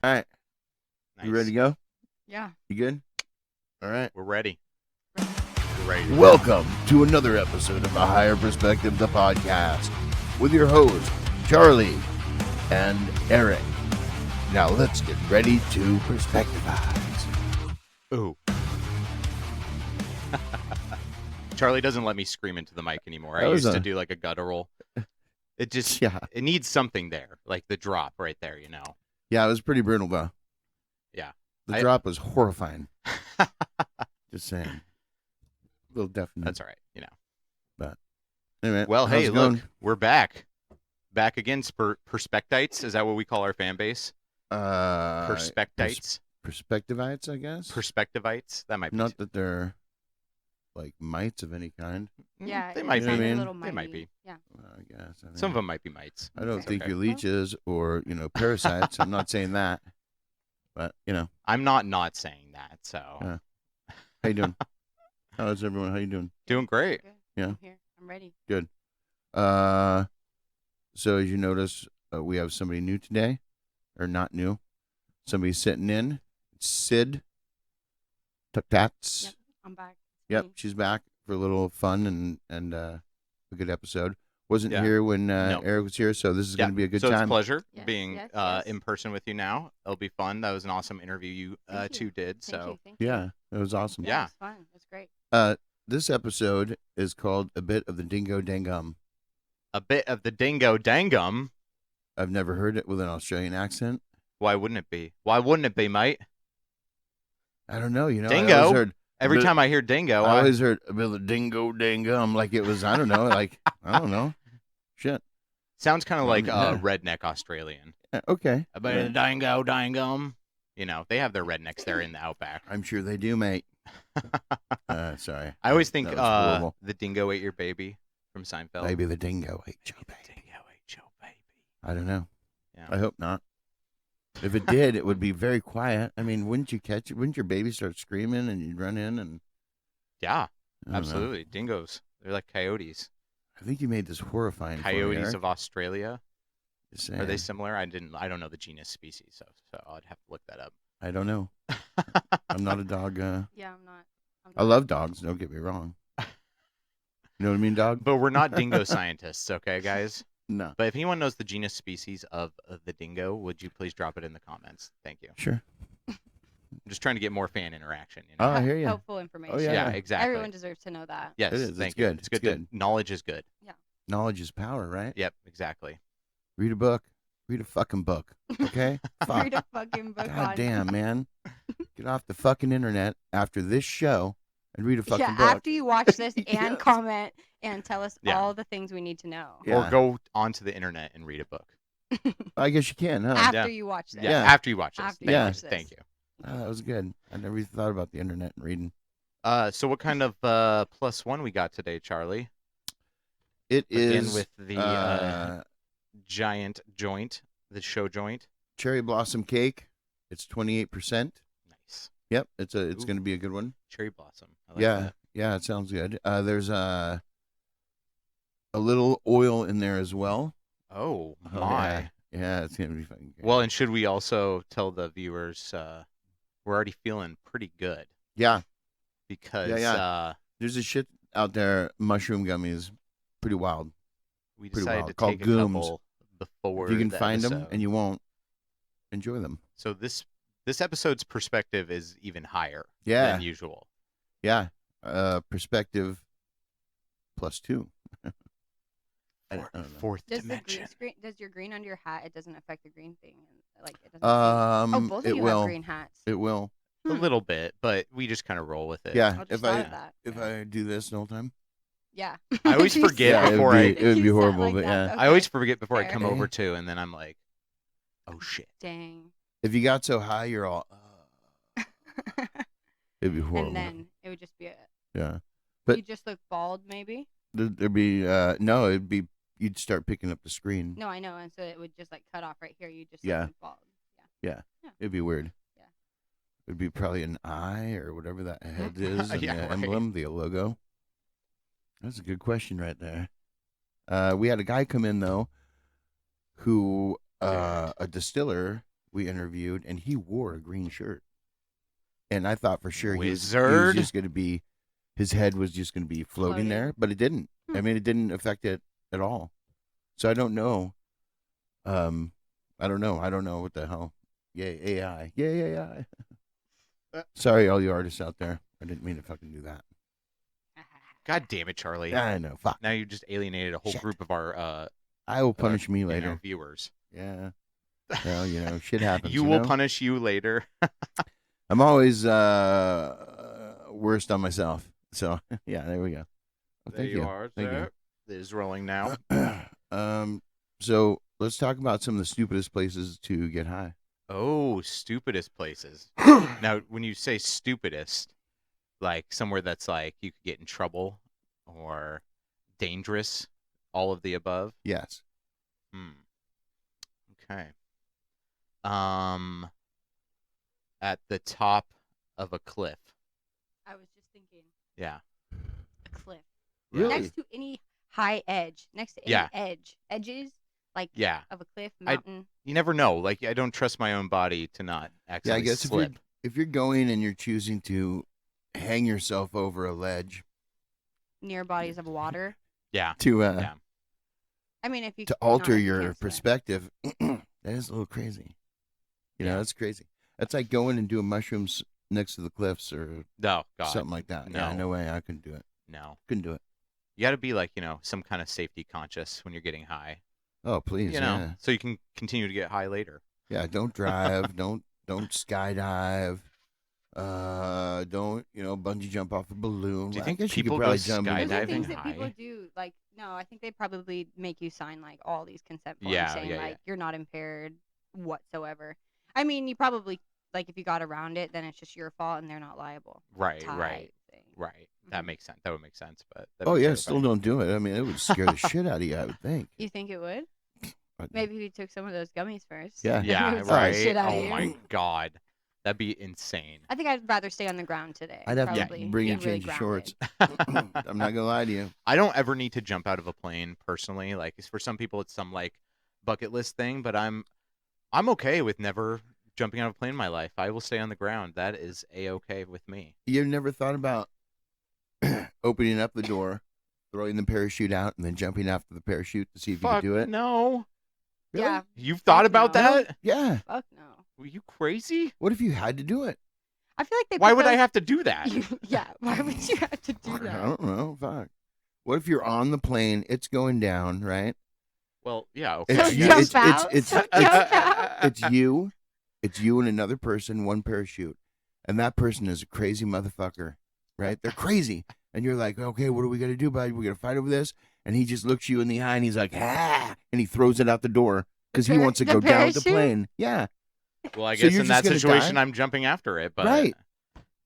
All right. Nice. You ready to go? Yeah. You good? All right. We're ready. We're ready to go. Welcome to another episode of A Higher Perspective, the podcast, with your hosts, Charlie and Eric. Now let's get ready to perspectivize. Ooh. Charlie doesn't let me scream into the mic anymore. I used to do like a guttural. It just, it needs something there, like the drop right there, you know? Yeah, it was pretty brutal, though. Yeah. The drop was horrifying. Just saying. A little definite. That's all right, you know. But anyway, well, how's hey, it look, going? we're back. Back again, Perspectites. Is that what we call our fan base? Perspectites? Perspectivites, I guess. Perspectivites? That might be. Not that they're like mites of any kind. Yeah, they might be. I mean? A little They might be. Yeah. I guess. I mean, Some of them might be mites. I don't Okay. think Okay. you're leeches or, parasites. I'm not saying that. But, I'm not saying that, so. Yeah. How you doing? How's everyone? How you doing? Doing great. Good. Yeah. I'm here. I'm ready. Good. So as you notice, we have somebody new today. Or not new. Somebody sitting in. It's Sid. Tuk-tats. Yep. I'm back. Yep, Me. she's back for a little fun and a good episode. Wasn't Yeah. here when No. Eric was here, so this is going to be a good so time. it's a pleasure Yes, being yes. in person with you now. It'll be fun. That was an awesome interview you Thank two you. did. Thank So you. Thank you. Yeah, it was awesome. Yeah. It was fun. It was great. This episode is called A Bit of the Dingo-danghum. a bit of the dingo-danghum. I've never heard it with an Australian accent. Why wouldn't it be? Why wouldn't it be, mate? I don't know, I Dingo? always heard, Every But- time I hear dingo, I always heard a bit of the dingo-danghum, like it was, I don't know, I don't know. Shit. sounds kind of like Yeah. redneck Australian. Okay. A bit of the dingo-danghum. You know, they have their rednecks there in the outback. I'm sure they do, mate. Sorry. I always think That was horrible. the dingo ate your baby from Seinfeld. Maybe the dingo ate your The baby. dingo ate your baby. I don't know. Yeah. I hope not. If it did, it would be very quiet. I mean, wouldn't you catch it? Wouldn't your baby start screaming and you'd run in and Yeah, I don't know. absolutely. Dingoes. They're like coyotes. I think you made this horrifying. for me, Coyotes Eric. of Australia. Just Are they saying. similar? I don't know the genus species, so I'd have to look that up. I don't know. I'm not a dog. Yeah, I'm not. I love dogs. Don't get me wrong. You know what I mean, dog? But we're not dingo scientists, okay, guys? No. But if anyone knows the genus species of the dingo, would you please drop it in the comments? Thank you. Sure. I'm just trying to get more fan interaction. You Oh, know? I hear you. Helpful information. Oh, yeah. yeah, exactly. Everyone deserves to know that. Yes, It is. thank It's you. good. It's It's good. good. Knowledge is good. Knowledge is power, right? Yep, exactly. Read a book. Read a fucking book. Okay? Fuck. Read a fucking book God on. damn, man. Get off the fucking internet after this show and read a fucking Yeah, book. after you watch this and Yes. comment and tell us Yeah. all the things we need to know. Yeah. Or go onto the internet and read a book. I guess you can, huh? After Yeah. you watch this. Yeah, Yeah. after you watch this. After Thank you you. watch this. Thank you. Oh, that was good. I never even thought about the internet and reading. So what kind of +1 we got today, Charlie? It Again is with the giant joint, the show joint. cherry blossom cake. It's 28%. Nice. Yep, it's Ooh. going to be a good one. Cherry blossom. I like Yeah, that. yeah, it sounds good. There's a little oil in there as well. Oh Oh, my. Yeah, it's gonna be fucking good. Well, and should we also tell the viewers we're already feeling pretty good yeah, because Yeah. there's a shit out there. Mushroom gummies, pretty wild. we Pretty decided wild. to Called take Gooms. a couple before If you can the find them episode. and you won't, enjoy them. So this episode's perspective is even higher Yeah, than usual. yeah. Perspective +2. I don't know. Fourth Does the dimension. green screen? Does your green under your hat? It doesn't affect the green thing. Like it doesn't. Oh, both of It you will. have green hats. It will. A little bit, but we just kind of roll with it. Yeah. I just If thought I of that. if Yeah. I do this the whole time. Yeah. I always You forget said- before it would You be said horrible, like but that. yeah. I always Okay. forget before I Fair. come over to, and then I'm like, oh shit. Dang. If you got so high, you're all. It'd be horrible. And then it would just be a. Yeah. But- you just look bald, maybe. There'd be no. It'd be you'd start picking up the screen. No, I know, and so it would just like cut off right here. You just Yeah. look bald. Yeah. It'd be weird. Yeah. It'd be probably an eye or whatever that head is, and Yeah, the right. emblem, the logo. That's a good question right there. We had a guy come in though, who a distiller we interviewed, and he wore a green shirt. And I thought for sure he was just going to be, his head was just going to be floating there, but it didn't. I mean, it didn't affect it at all. So I don't know. I don't know what the hell. Yay, AI. Yay, AI. Sorry, all you artists out there. I didn't mean to fucking do that. God damn it, Charlie. I know. Fuck. Now you just alienated a whole group of our I will punish me later. Viewers. Yeah. Well, shit happens. You will punish you later. I'm always worst on myself. So, yeah, there we go. Well, there you are. Thank you. It is rolling now. So let's talk about some of the stupidest places to get high. Oh, stupidest places. Now, when you say stupidest, like somewhere that's like you could get in trouble or dangerous, all of the above? Yes. Okay. At the top of a cliff. I was just thinking. Yeah. A cliff. Really? Next to any high edge. Next to any edges, like of a cliff, mountain. You never know. Like, I don't trust my own body to not accidentally slip. If you're going and you're choosing to hang yourself over a ledge. Near bodies of water. Yeah. I mean, if you to alter your perspective, that is a little crazy. That's crazy. That's like going and doing mushrooms next to the cliffs or something like that. No. Yeah, no way. I couldn't do it. No. Couldn't do it. You got to be like, some kind of safety conscious when you're getting high. Oh, please. So you can continue to get high later. Yeah, don't drive. don't skydive. Don't bungee jump off a balloon. Do you think people go jump skydiving Those are things that high? people do. Like, no, I think they probably make you sign like all these consent forms saying you're not impaired whatsoever. I mean, you probably if you got around it, then it's just your fault and they're not liable. Right. That makes sense. That would make sense. But still don't do it. I mean, it would scare the shit out of you, I would think. You think it would? Maybe if you took some of those gummies first. Yeah. Yeah. Right. Oh my God. That'd be insane. I think I'd rather stay on the ground today. I'd have to bring a change of shorts. I'm not gonna lie to you. I don't ever need to jump out of a plane personally. Like, for some people, it's some like bucket list thing, but I'm okay with never jumping out of a plane in my life. I will stay on the ground. That is A-okay with me. You've never thought about opening up the door, throwing the parachute out, and then jumping after the parachute to see if you can do it? No. Really? Yeah. You've thought about that? Yeah. Fuck no. Were you crazy? What if you had to do it? I feel like Why would I have to do that? Yeah. Why would you have to do that? I don't know. Fuck. What if you're on the plane? It's going down, right? Well, yeah. Okay. It's you. It's you and another person, one parachute, and that person is a crazy motherfucker, right? They're crazy, and you're like, okay, what are we gonna do, buddy? We're gonna fight over this, and he just looks you in the eye, and he's like, and he throws it out the door because he wants to go down the plane. Yeah. Well, I guess in that situation, I'm jumping after it, but right.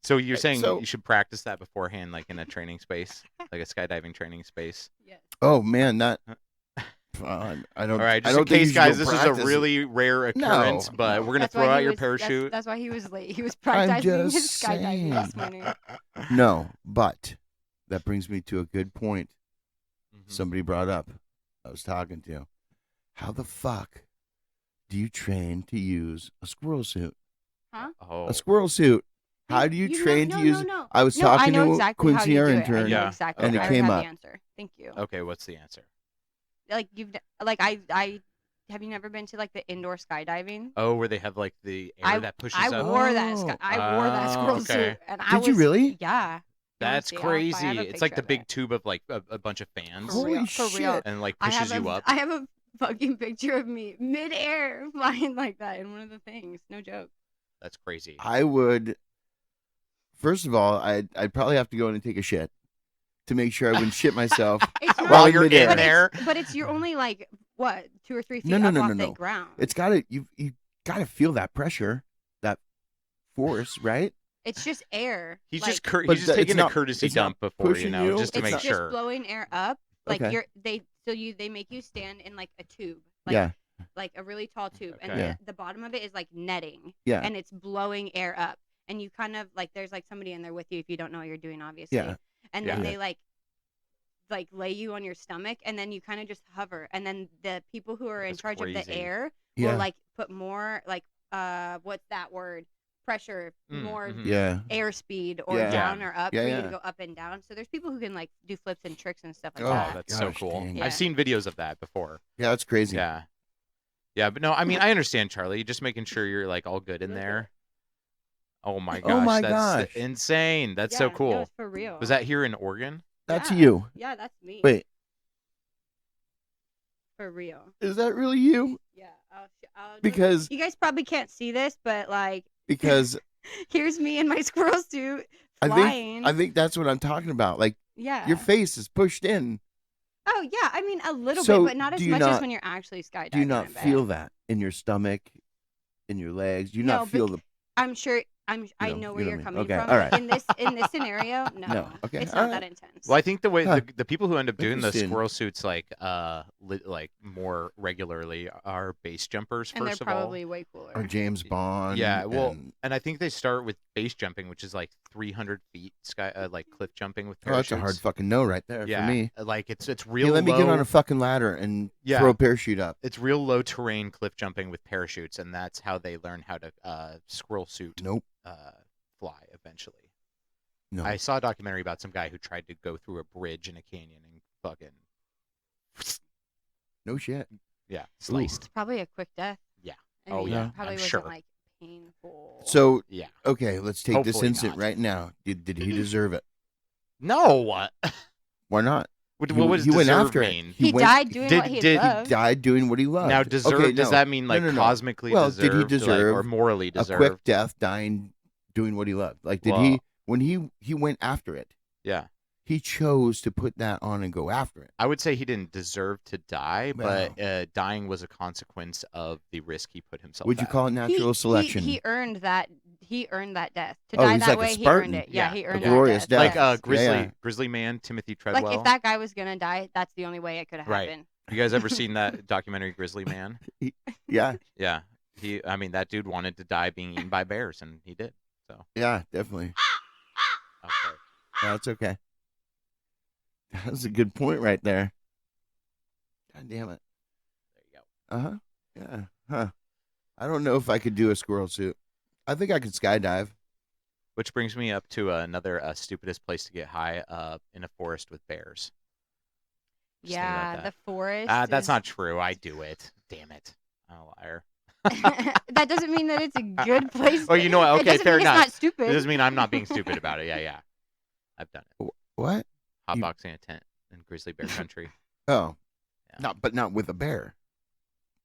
So you're saying you should practice that beforehand, like in a training space, like a skydiving training space? Yes. Oh man, not. I don't. All right, just in case, guys, this is a really rare occurrence, but we're gonna throw out your parachute. That's why he was late. He was practicing his skydiving this morning. No, but that brings me to a good point. Somebody brought up. I was talking to. How the fuck do you train to use a squirrel suit? Huh? Oh. A squirrel suit. How do you train to use? No. I was talking to Quincy, our intern, exactly. and it came up. The answer. Thank you. Okay, what's the answer? I have you never been to like the indoor skydiving? Oh, where they have like the air that pushes up. I wore that squirrel suit, and Did you really? Yeah. That's crazy. It's like the big tube of like a bunch of fans. Holy shit! And like pushes you up. I have a fucking picture of me midair flying like that in one of the things. No joke. That's crazy. I would. First of all, I'd probably have to go in and take a shit to make sure I wouldn't shit myself while you're in there. But you're only like what 2 or 3 feet off the ground. It's you gotta feel that pressure, that force, right? It's just air. He's just taking a courtesy dump before just to make sure. It's just blowing air up. Like they make you stand in like a tube. Like a really tall tube, and the bottom of it is like netting. Yeah. And it's blowing air up, and you kind of like there's like somebody in there with you if you don't know what you're doing, obviously. Yeah. And then they like lay you on your stomach, and then you kind of just hover, and then the people who are in charge of the air will like put more like what's that word? Pressure, more Yeah. airspeed, or Yeah. down or up Yeah, for you yeah. to go up and down. So there's people who can like do flips and tricks and stuff like Oh, that. That's so gosh, cool. dang. Yeah. I've seen videos of that before. Yeah, that's crazy. Yeah. Yeah, but no, I mean, I understand, Charlie. Just making sure you're like all good in there. Oh my gosh, Oh my that's gosh. insane. That's so Yeah, cool. no, it's for real. Was that here in Oregon? That's Yeah. you. Yeah, that's me. Wait, For real. is that really you? Yeah. I'll Because you guys probably can't see this, but like because here's me in my squirrel suit I flying. think that's what I'm talking about. Like yeah. your face is pushed in. Oh yeah, I mean a little So, bit, but not as do you much not- as when you're actually skydiving. Do you not I bet. feel that in your stomach, in your legs? Do you No, not feel the I'm sure. I know- know where you know you're what I mean. coming Okay, from. all But right. in this scenario, no. No, okay, It's all not right. that intense. Well, I think the way Huh. the people who end up doing the Interesting. squirrel suits like more regularly are base jumpers and they're first of all. probably way cooler. or James Bond? Yeah, well, and- and I think they start with base jumping, which is like 300 feet sky, like cliff jumping with oh, that's parachutes. a hard fucking no right there yeah, for me. like it's Hey, real let me low. get on a fucking ladder and Yeah. throw a parachute up. It's real low terrain cliff jumping with parachutes, and that's how they learn how to squirrel suit Nope. fly eventually. No. I saw a documentary about some guy who tried to go through a bridge in a canyon and fucking No shit. sliced. It's probably a quick death. Yeah. I Oh, mean, yeah, it probably I'm wasn't sure. like painful. So Yeah. okay, let's take this Hopefully instant not. right now. Did he deserve it? No. What? Why not? What He- does he went deserve after it. mean? he went- died doing did- what he did- loved. He died doing what he loved. Now, deserve Okay, does no. that mean like No. cosmically Well, deserved? did he deserve or morally a deserved? quick death, dying, doing what he loved? Like, did Well- he when he went after it? Yeah. He chose to put that on and go after it. I would say he didn't deserve to die, Well. but dying was a consequence of the risk he put himself Would you at. call it natural selection? He earned that. He earned that death. To Oh, die he's that like a way, he Spartan. earned it. Yeah, Yeah, he a earned glorious that death. like yes. Grizzly Yeah. Grizzly Man, Timothy Treadwell? Like if that guy was gonna die, that's the only way it could have Right. happened. You guys ever seen that documentary Grizzly Man? Yeah, Yeah. I mean that dude wanted to die being eaten by bears and he did. So yeah, definitely. okay. That's okay. That was a good point right there. God damn it. There you go. Uh-huh. Yeah. Huh. I don't know if I could do a squirrel suit. I think I could skydive. Which brings me up to another stupidest place to get high in a forest with bears. Just think about Yeah, that. the forest. That's is- not true. I do it. Damn it. I'm a liar. that doesn't mean that it's a good place. Oh, you know what? It Okay, doesn't fair mean enough. It's not stupid. It doesn't mean I'm not being stupid about it. Yeah. I've done it. What? You- Hotboxing a tent in grizzly bear country. Oh. Yeah. Not with a bear.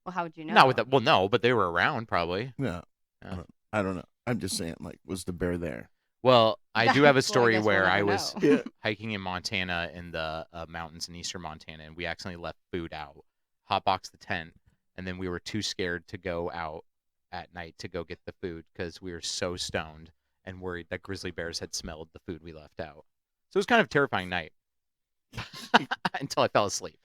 Well, how would you know? Not with the, well, no, but they were around probably. No. Yeah. I don't know. I'm just saying, like, was the bear there? Well, I do have a Well, I story guess we'll where never I was know. Yeah. hiking in Montana in the mountains in eastern Montana, and we accidentally left food out, hotboxed the tent, and then we were too scared to go out at night to go get the food because we were so stoned and worried that grizzly bears had smelled the food we left out. So it was kind of a terrifying night until I fell asleep.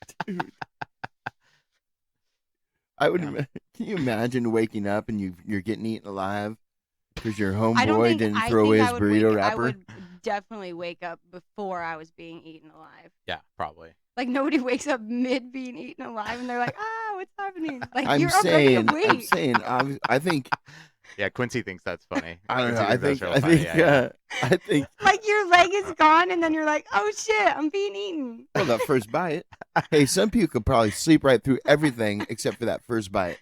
I would. Yeah. Can you imagine waking up and you're getting eaten alive because your I don't homeboy think, didn't I throw think away I his would burrito I wrapper? would definitely wake up before I was being eaten alive. Yeah, probably. Like nobody wakes up mid being eaten alive and they're like, what's happening? Like I'm you're already saying. awake. I think. Yeah, Quincy thinks that's funny. I don't know. Quincy I thinks think. that's I real funny. think. Yeah. I think. Like your leg is gone and then you're like, oh shit, I'm being eaten. Well, that first bite. Hey, some people could probably sleep right through everything except for that first bite.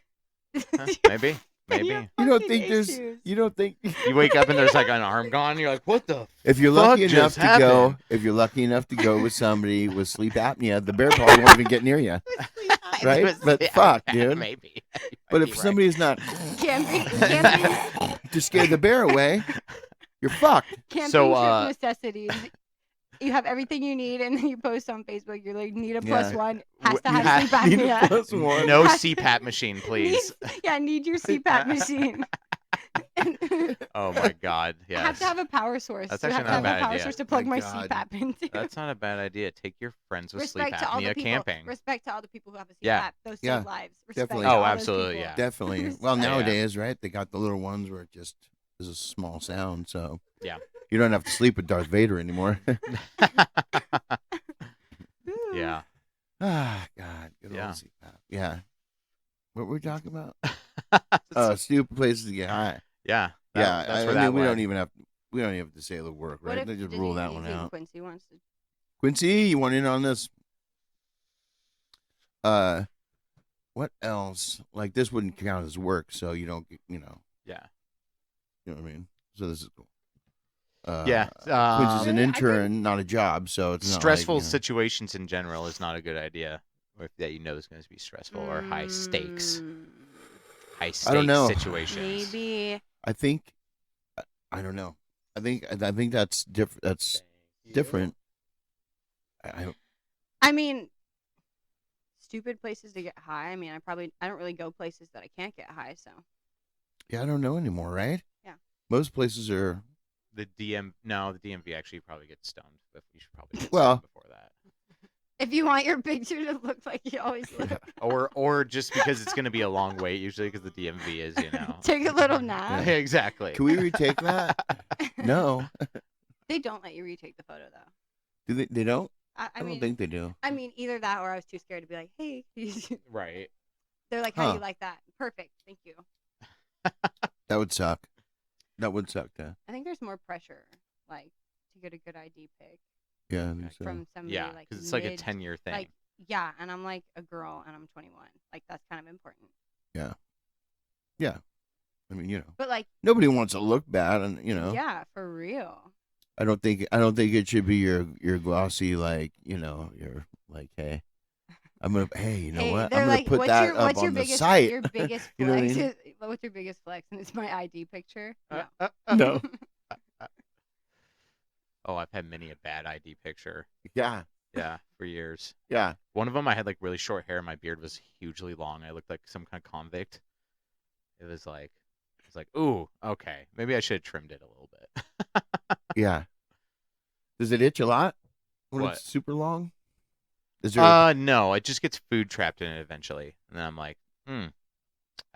Huh, maybe. Maybe. You're You don't fucking think there's. issues. You don't think. You wake up and there's like an arm gone. You're like, what the? If you're fuck lucky enough just to go, happened? if you're lucky enough to go with somebody with sleep apnea, the bear probably won't even get near you. Right? But fuck, dude. Maybe. But You're if right. somebody's not Camping to scare the bear away, you're fucked. trip So, necessities. You have everything you need, and then you post on Facebook. You're like, need a Yeah. +1. Has to You have have- sleep Need a apnea. plus one. No Has- CPAP machine, please. Need your CPAP machine. Oh my God. I have Yes. to have a power source. That's I have actually to not a have bad a power idea. source to plug My my God. CPAP into. That's not a bad idea. Take your friends with sleep Respect to all the apnea people. camping. Respect to all the people who have a CPAP. Yeah. Those Yeah. save lives. Respect Definitely. to Oh, all those absolutely, people. yeah. Definitely. Well, Yeah. nowadays, right? They got the little ones where it just is a small sound, so Yeah. you don't have to sleep with Darth Vader anymore. Ooh. Yeah. Ah, God, good Yeah. old CPAP. Yeah. What were we talking about? Stupid places to get high. Yeah. Yeah, That's I where mean, that we don't led. even have to say the work, What right? if They just did rule you, that you one think out. Quincy wants to? Quincy, you want in on this? What else? Like this wouldn't count as work, so you don't, Yeah. you know what I mean. So this is cool. Yeah. Quincy's an Really? intern, not a job, so it's Stressful not like, situations in general is not a good idea. Or if that is going to be stressful or high stakes. High I don't stakes know. situations. Maybe. I think I don't know. I think that's different. That's different. I mean, stupid places to get high. I mean, I don't really go places that I can't get high. So. Yeah, I don't know anymore, right? Yeah. Most places are. The DMV actually probably gets stoned, but you should probably get Well, stoned before that. If you want your picture to look like you always look. Or just because it's going to be a long wait usually because the DMV is, Take a little nap. Yeah, exactly. Can we retake that? No. They don't let you retake the photo though. Do they? They don't. I don't mean, think they do. I mean, either that or I was too scared to be like, hey. Right. They're like, how do you like that? Perfect. Thank you. That would suck. That would suck, though. I think there's more pressure, like, to get a good ID pic. Yeah, I think so. From somebody Yeah, like because it's like a 10-year thing. Like, yeah, and I'm like a girl and I'm 21. Like, that's kind of important. Yeah. Yeah. I mean, But like, nobody wants to look bad, and Yeah, for real. I don't think it should be your glossy you're like, hey, hey, you know what? I'm gonna put that up on the site. Your biggest flex You know what I mean? what's your biggest flex? And it's my ID picture. No. No. Oh, I've had many a bad ID picture. Yeah. Yeah, for years. Yeah. One of them, I had like really short hair. My beard was hugely long. I looked like some kind of convict. It was like, ooh, okay, maybe I should have trimmed it a little bit. Yeah. Does it itch a lot when What? it's super long? Is there? No, it just gets food trapped in it eventually, and then I'm like, I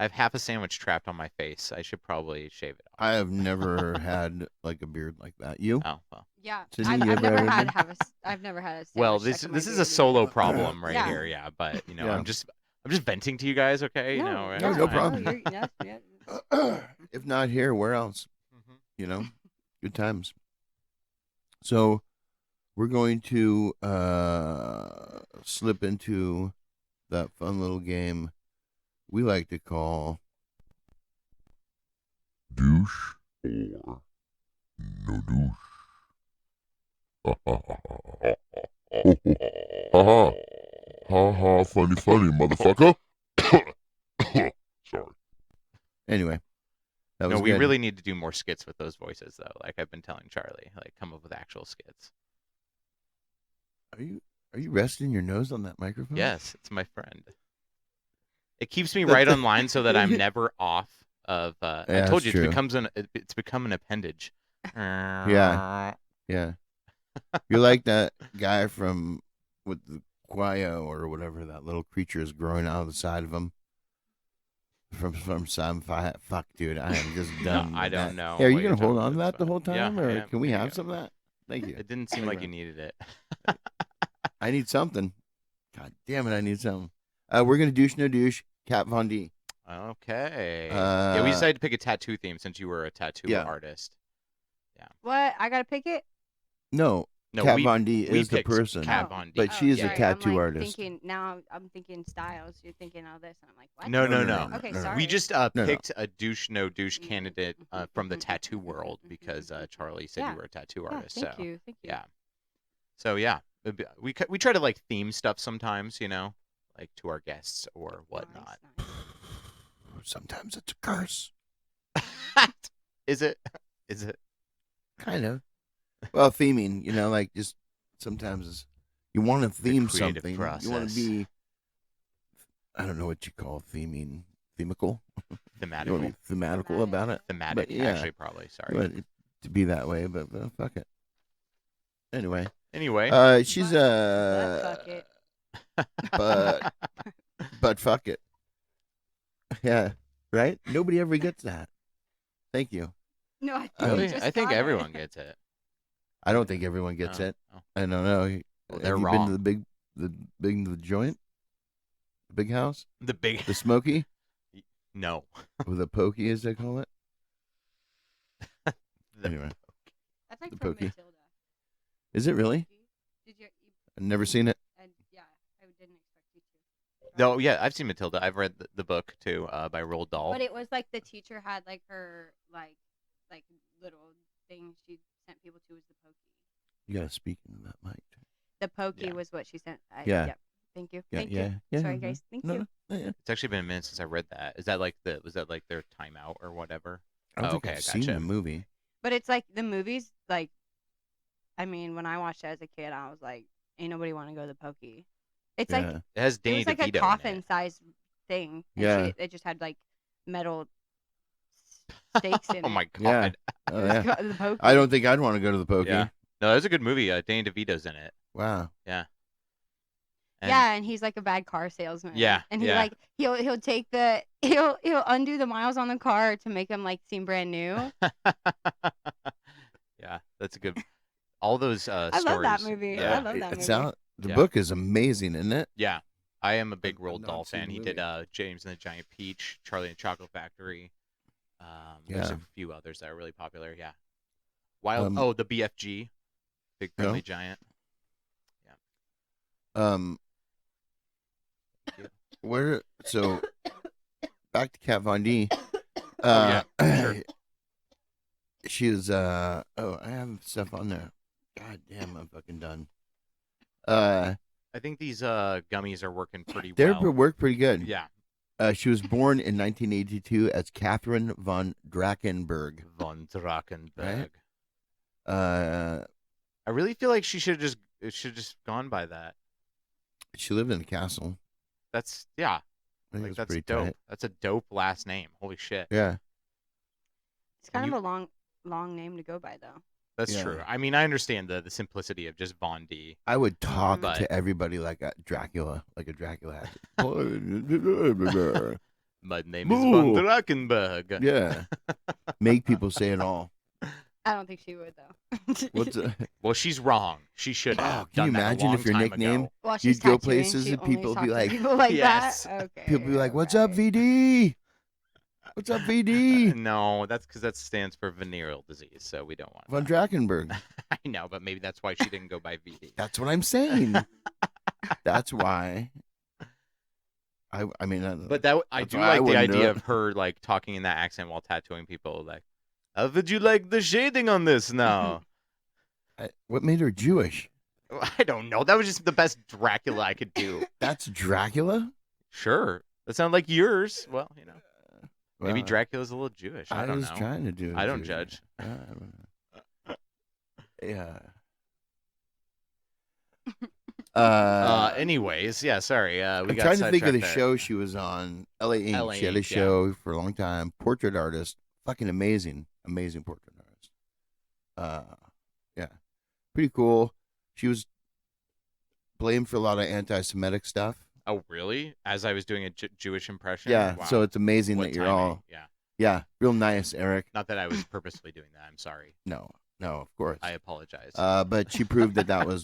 have half a sandwich trapped on my face. I should probably shave it off. I have never had like a beard like that. You? Oh well. Yeah, Sydney, I've you ever never had I've never had a. Well, sandwich this stuck in my is a beard solo either. problem right Yeah. here. Yeah, but Yeah. I'm just venting to you guys. Okay, No, right? No, yeah, no Fine. problem. Yeah. If not here, where else? Mhm. Good times. So we're going to slip into that fun little game we like to call douche or no douche. Ha ha, funny, motherfucker. Sorry. Anyway, that was No, we good. really need to do more skits with those voices, though. Like I've been telling Charlie, like come up with actual skits. Are you resting your nose on that microphone? Yes, it's my friend. It keeps me right on line so that I'm never off of. I Yeah, told you that's it's become an appendage. Yeah. Yeah. You're like that guy with the quail or whatever, that little creature is growing out of the side of him. From some fuck, dude, I am just done. I with don't that. know Hey, are you what gonna you're hold talking on to about. that the whole Yeah, time, or yeah, can we there have you some of that? Thank you. It didn't seem like you needed it. I need something. God damn it, I need something. We're gonna douche no douche. Kat Von D. Okay. Yeah, we decided to pick a tattoo theme since you were a tattoo artist. What? I gotta pick it. No, No, Kat we Von D we is the picked person, Kat Von D. but she is a sorry, tattoo I'm, like, artist. I'm thinking styles. You're thinking all this, and I'm like, what? No. Okay, no. sorry. We just No. picked a douche no douche candidate from the tattoo world because Charlie said you were a tattoo artist. Thank you. Yeah. So yeah, we try to like theme stuff sometimes, like to our guests or whatnot. Nice. Sometimes it's a curse. Is it? Kind of. Well, theming, like just sometimes you want to theme creative something. process. You want to be, I don't know what you call theming, thematical. You Thematical. want to be thematical about it. Thematic, yeah. actually, probably. You Sorry. want it to be that way, but fuck it. Anyway, She's Fuck it. but fuck it. Yeah, right. Nobody ever gets that. Thank you. No, I Really? just I think got it. everyone gets it. I don't think everyone gets it. Oh. I don't know. Well, Have they're you wrong. been to the joint, the big house, The big the Smoky? No. With a pokey, as they call it. The- Anyway, That's like The from pokey. Matilda. is it really? Did you? I've never seen it. Yeah, I didn't expect you to. No, yeah, I've seen Matilda. I've read the book too, by Roald Dahl. But it was like the teacher had like her like little thing she sent people to was the pokey. You gotta speak into that mic. The pokey Yeah. was what she sent. Yeah. Yep. Thank you. Yeah, Thank yeah, you. yeah. Sorry, guys. Thank you. No, yeah. It's actually been a minute since I read that. Is that like was that like their timeout or whatever? I don't Oh, think okay, I've I seen gotcha. the movie. But it's like the movies. Like, I mean, when I watched it as a kid, I was like, "Ain't nobody want to go to the pokey." It's like Yeah. It has it Danny was like DeVito a in it. coffin-sized thing. And Yeah. it just had like metal stakes in it. Oh my Yeah. god. Oh, It was yeah. the pokey. I don't think I'd want to go to the pokey. Yeah. No, that's a good movie. Danny DeVito's in it. Wow. And Yeah, and he's like a bad car salesman. Yeah, and he yeah. like he'll take he'll undo the miles on the car to make him like seem brand new. Yeah, that's a good. All those stories. I love that movie. Yeah. I love that It's movie. out. The Yeah. book is amazing, isn't it? Yeah, I am a big I've Roald not Dahl seen fan. the He did James and the Giant Peach, Charlie and the Chocolate Factory. There's Yeah. a few others that are really popular. Yeah. Wild. Um, Oh, the BFG, Big No. Friendly Giant. Um. Yeah. Where? So, back to Kat Von D. Oh, yeah, sure. She was. Oh, I have stuff on there. God damn, I'm fucking done. I think these gummies are working pretty They well. work pretty good. Yeah. She was born in 1982 as Catherine von Drakenberg. Von Drakenberg. Right. I really feel like she should just gone by that. She lived in a castle. That's yeah. I think Like it's that's pretty dope. tight. That's a dope last name. Holy shit. Yeah. It's kind And of a long name to go by though. That's Yeah. true. I mean, I understand the simplicity of just Von D. I would talk But- to everybody like a Dracula, like a Dracula. My name Moo. is Von Drakenberg. Yeah. Make people say it all. I don't think she would though. What's Well, she's wrong. She should have. Oh, can you done that a imagine if long your time nickname- ago. Well, she's You'd go tattooing, places she and only people be talks to like- people like Yes. that. Okay. People be like, "What's up, alright. VD? What's up, VD?" No, that's because that stands for venereal disease, so we don't want Von that. Drakenberg. I know, but maybe that's why she didn't go by VD. That's what I'm saying. That's why. I mean, But I That's do why I like the wouldn't do idea it. of her like talking in that accent while tattooing people. Like, how would you like the shading on this now? what made her Jewish? I don't know. That was just the best Dracula I could do. That's Dracula. Sure, that sounded like yours. Well, you know, maybe Well, Dracula's a little Jewish. I don't was know. trying to do. I don't Jewish. judge. I don't know. Yeah. Anyways, yeah. Sorry. We I'm got trying to think of the sidetracked there. show she was on. LA Ink. LA She had a Ink, yeah. show for a long time. Portrait artist. Fucking amazing portrait artist. Yeah, pretty cool. She was blamed for a lot of anti-Semitic stuff. Oh, really? As I was doing a Jewish impression. Yeah, Wow. so it's amazing What that you're timing. all. Yeah. Yeah, real nice, Eric. Not that I was purposely doing that. I'm sorry. No, of course. I apologize. But she proved that was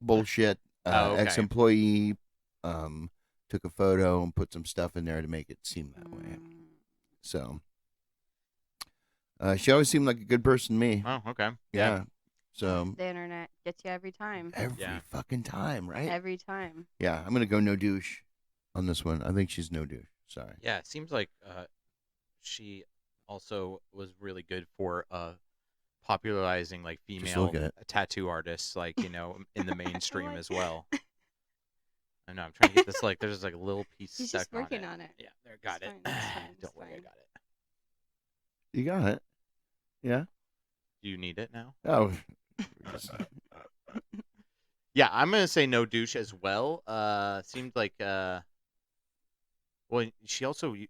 bullshit. Oh, okay. Ex-employee took a photo and put some stuff in there to make it seem that way. So she always seemed like a good person to me. Oh, okay. Yeah. So The internet gets you every time. every Yeah. fucking time, right? Every time. Yeah, I'm gonna go no douche on this one. I think she's no douche. Sorry. Yeah, it seems like she also was really good for popularizing like female look at it. tattoo artists, like in the mainstream as well. I know. I'm trying to get this like there's like a little piece He's stuck just working on on it. Yeah, there, got It's it. fine, it's fine, it's Don't worry, I fine. got it. You got it. Yeah. Do you need it now? Oh. Yeah, I'm gonna say no douche as well. Seemed like well, she also did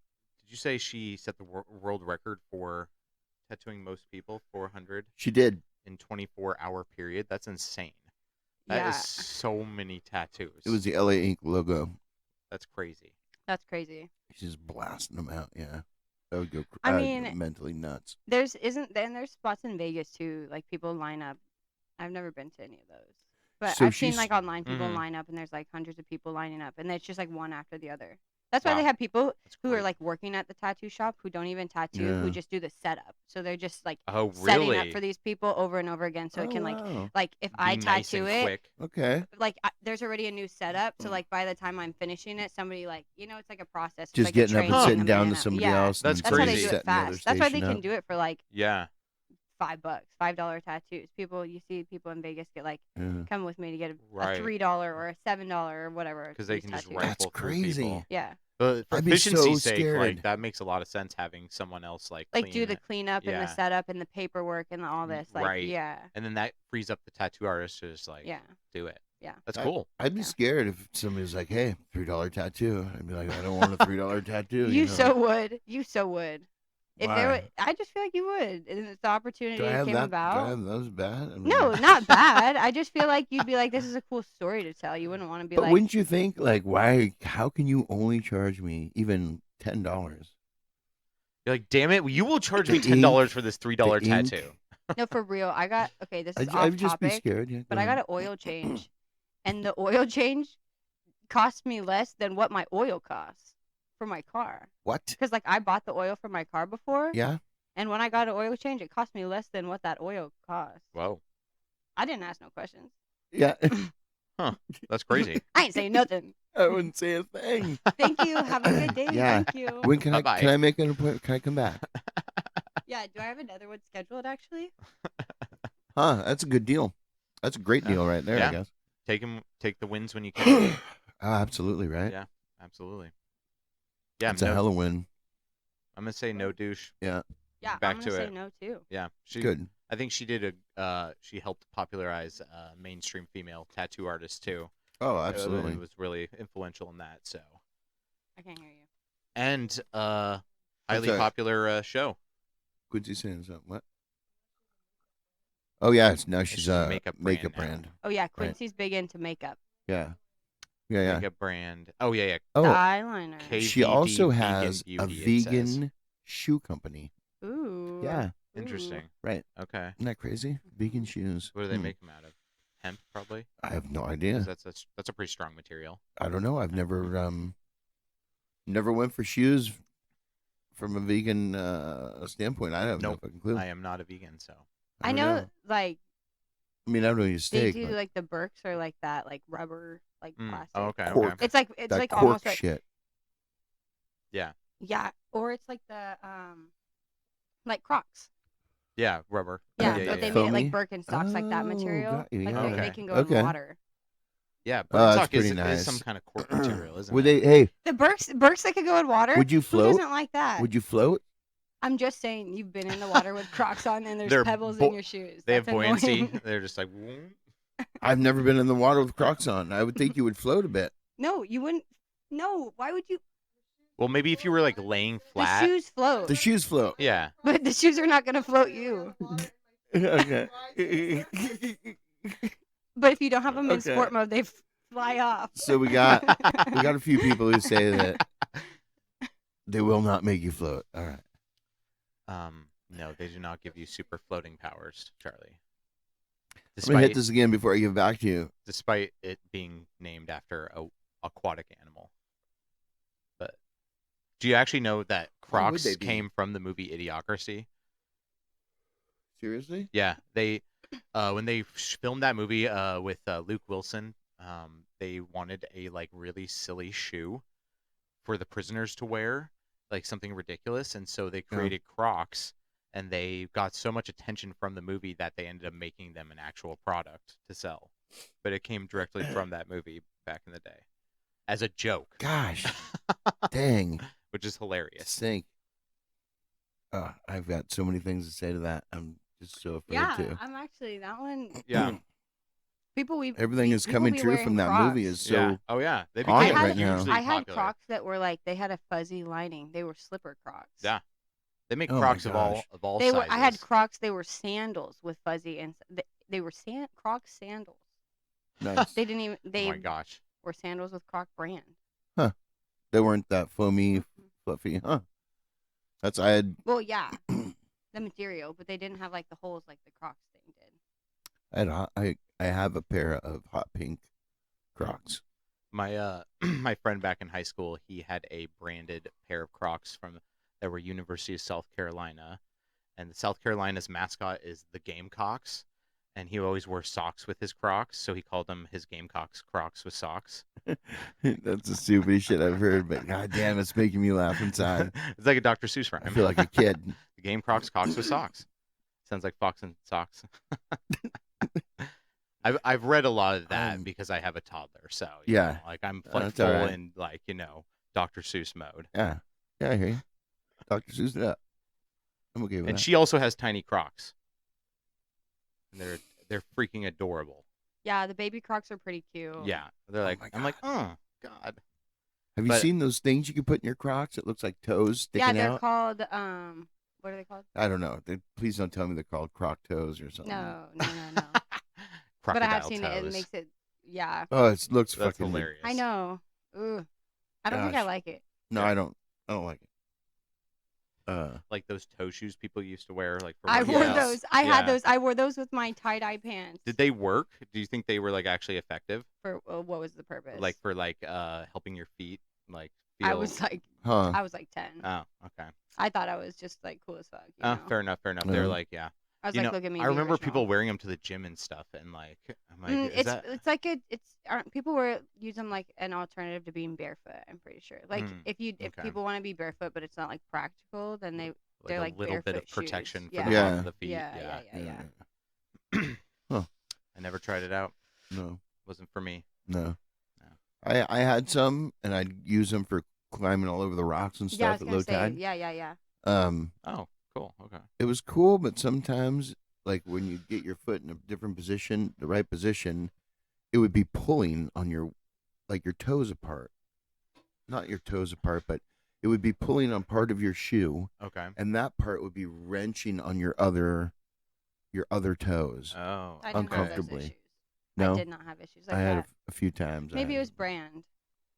you say she set the world record for tattooing most people, 400 She did. in 24-hour period? That's insane. That Yeah, is so many tattoos. It was the LA Ink logo. That's crazy. that's crazy. She's blasting them out. Yeah. That would go. I I'd mean- go mentally nuts. There's spots in Vegas too, like people line up. I've never been to any of those. But So I've seen she's- like online people Mhm. line up and there's like hundreds of people lining up and it's just like one after the other. That's why Wow. they have people That's who are great. like working at the tattoo shop who don't even tattoo, Yeah. who just do the setup. So they're just like Oh, setting up really? for these people over and over again. So it can wow. like if I Be nice tattoo and it, quick. Okay. like there's already a new setup. So like by the time I'm finishing it, somebody like it's like a process. It's Just like getting a up and training sitting them down in to and out. somebody Yeah. else. And That's then That's how somebody they do it setting the other fast. That's why they station can up. do it for like Yeah. $5, $5 tattoos. You see people in Vegas get like, Yeah. come with me to get a Right. $3 or a $7 or whatever. Because they these can just tattoos. rifle That's through crazy. people. Yeah. But for I'd be so efficiency's sake, scared. like that makes a lot of sense having someone else like Like do clean the it. cleanup and the Yeah. setup and the paperwork and all this. Like, Right. yeah. And then that frees up the tattoo artist to just like Yeah. do it. Yeah. That's cool. I'd be Yeah. scared if somebody was like, "Hey, $3 tattoo." I'd be like, "I don't want a $3 tattoo." You know? so would. You so would. If there Why? were, I just feel like you would. And if the opportunity Do I have came that? Do I about. have those bad? I mean, No, not bad. I just feel like you'd be like, this is a cool story to tell. You wouldn't want to be But like, wouldn't you think, like, why? How can you only charge me even $10? You're like, damn it, you will charge me The $10 ink- for this $3 the ink. tattoo. no, for real. I got, okay, this is off I'd just be topic, scared. Yeah, but I got an oil change. And the oil change cost me less than what my oil costs for my car. What? Because, like, I bought the oil for my car before. Yeah. And when I got an oil change, it cost me less than what that oil cost. Whoa. I didn't ask no questions. Yeah. That's crazy. I ain't saying nothing. I wouldn't say a thing. Thank you. Have a good day. Yeah. Thank you. When can Bye-bye. Can I make an appointment? Can I come back? Yeah, do I have another one scheduled, actually? Huh? That's a good deal. That's a great deal right there. Yeah. I guess. Take the wins when you can. Absolutely right. Yeah, absolutely. Yeah, It's a hell of a win. I'm gonna say no douche. Yeah, Back I'm to going to say it. no, too. Yeah, Good. I think she did she helped popularize mainstream female tattoo artists too. Oh, It absolutely. was really influential in that. So, I can't hear you. and highly that? popular show. Quincy saying something. What? Oh yeah, now she's She's a makeup brand now. brand. Oh, yeah, Quincy's big into makeup. Yeah. Yeah. Makeup brand. Oh yeah. The Oh, eyeliner. she KVD also Vegan has a Beauty, it says. vegan shoe company. Ooh. Yeah. Ooh. Interesting. Right. Okay. Isn't that crazy? Vegan shoes. What do they make them out of? Hemp, probably. I have no 'Cause idea. That's a pretty strong material. I don't know. I've never went for shoes from a vegan standpoint. I have no Nope. fucking clue. I am not a vegan, so I don't know, like, I mean, I don't eat they steak. do, but like, the Birks or, like, that, like, rubber, like, plastic. Oh, okay. Cork. Okay. It's that like cork almost like, shit. Yeah. yeah, or it's like the, like Crocs. Yeah. Rubber. Yeah, yeah, but they yeah. made it Foamy? like Birkenstocks, like that Oh, material. got you, Like yeah. they Okay. can go Okay. in water. Yeah. Oh, that's Birkenstock pretty is nice. some kind of cork material, isn't Would it? they? Hey, The Birks that could go in water. would you Who float? doesn't like that? Would you float? I'm just saying, you've been in the water with Crocs on, and there's They're pebbles bo- in your shoes. They have That's buoyancy. annoying. They're just like. "Whoom." I've never been in the water with Crocs on. I would think you would float a bit. No, you wouldn't. No, why would you? Well, maybe if you were like laying flat. The shoes float, The shoes float. Yeah. but the shoes are not gonna float you. Okay. But if you don't have them in Okay. sport mode, they fly off. So we got a few people who say that they will not make you float. All right. No, they do not give you super floating powers, Charlie. I'm gonna hit this again before I give it back to you. Despite it being named after a aquatic animal. But do you actually know that Why would Crocs they be? came from the movie Idiocracy? Seriously? Yeah, they when they filmed that movie with Luke Wilson, they wanted a like really silly shoe for the prisoners to wear, like something ridiculous, and so they created Crocs, and they got so much attention from the movie that they ended up making them an actual product to sell. But it came directly from that movie back in the day as a joke, Gosh. Dang. which is hilarious. Stink. I've got so many things to say to that. I'm just so afraid Yeah, to. I'm actually that one. Yeah. Everything is coming true from that movie is so. Yeah. Oh yeah. They on became it right now. hugely I had popular. Crocs that were like they had a fuzzy lining. They were slipper Crocs. Yeah. They make Oh my Crocs of all gosh. They were. sizes. I had Crocs. They were sandals with fuzzy and they were Crocs sandals. Nice. They didn't even. Oh They my gosh. were sandals with Croc brand. They weren't that foamy, fluffy, huh? That's I had. Well, yeah, the material, but they didn't have like the holes like the Crocs thing did. I have a pair of hot pink Crocs. My my friend back in high school, he had a branded pair of Crocs that were University of South Carolina, and South Carolina's mascot is the Gamecocks, and he always wore socks with his Crocs, so he called them his Gamecocks Crocs with socks. That's the stupidest shit I've heard, but goddamn, it's making me laugh inside. It's like a Dr. Seuss rhyme. I feel like a kid. The Gamecocks Cocks with socks. Sounds like Fox and Socks. I've read a lot of that because I have a toddler, so you know, like I'm like full in like Dr. Seuss mode. Yeah, I hear you. Dr. Seuss it up. I'm okay with that. And she also has tiny Crocs, and they're freaking adorable. Yeah, the baby Crocs are pretty cute. Yeah, they're like I'm like, oh god. Have you seen those things you can put in your Crocs? It looks like toes sticking out. Yeah, they're called what are they called? I don't know. Please don't tell me they're called Croc toes or something. No. But I have seen it. It makes it, yeah. Oh, it looks That's fucking hilarious. I know. Ooh. I don't think I like it. No, I don't like it. Like those toe shoes people used to wear, like for I wore workouts. those. I had those. I wore those with my tie-dye pants. Did they work? Do you think they were like actually effective? For what was the purpose? Like for helping your feet like feel... I was like, 10. Oh, okay. I thought I was just like cool as fuck. You know? Fair enough. They're like, yeah. I was like, look at me. I remember people wearing them to the gym and stuff, and like, I'm like, it's like people use them like an alternative to being barefoot. I'm pretty sure. Like if people want to be barefoot, but it's not like practical, then they're like a little bit of shoes. protection for yeah. the bottom of the feet. Yeah. Huh. I never tried it out. No. Wasn't for me. No. I had some, and I'd use them for climbing all over the rocks and stuff at low tide. Yeah. Oh, cool. Okay. It was cool, but sometimes, like when you get your foot in a different position, the right position, it would be pulling on your toes apart. Not your toes apart, but it would be pulling on part of your shoe. Okay. And that part would be wrenching on your other toes. Oh. I didn't uncomfortably. Have those issues. No, I did not have issues like I had that. a few times. Maybe it was brand.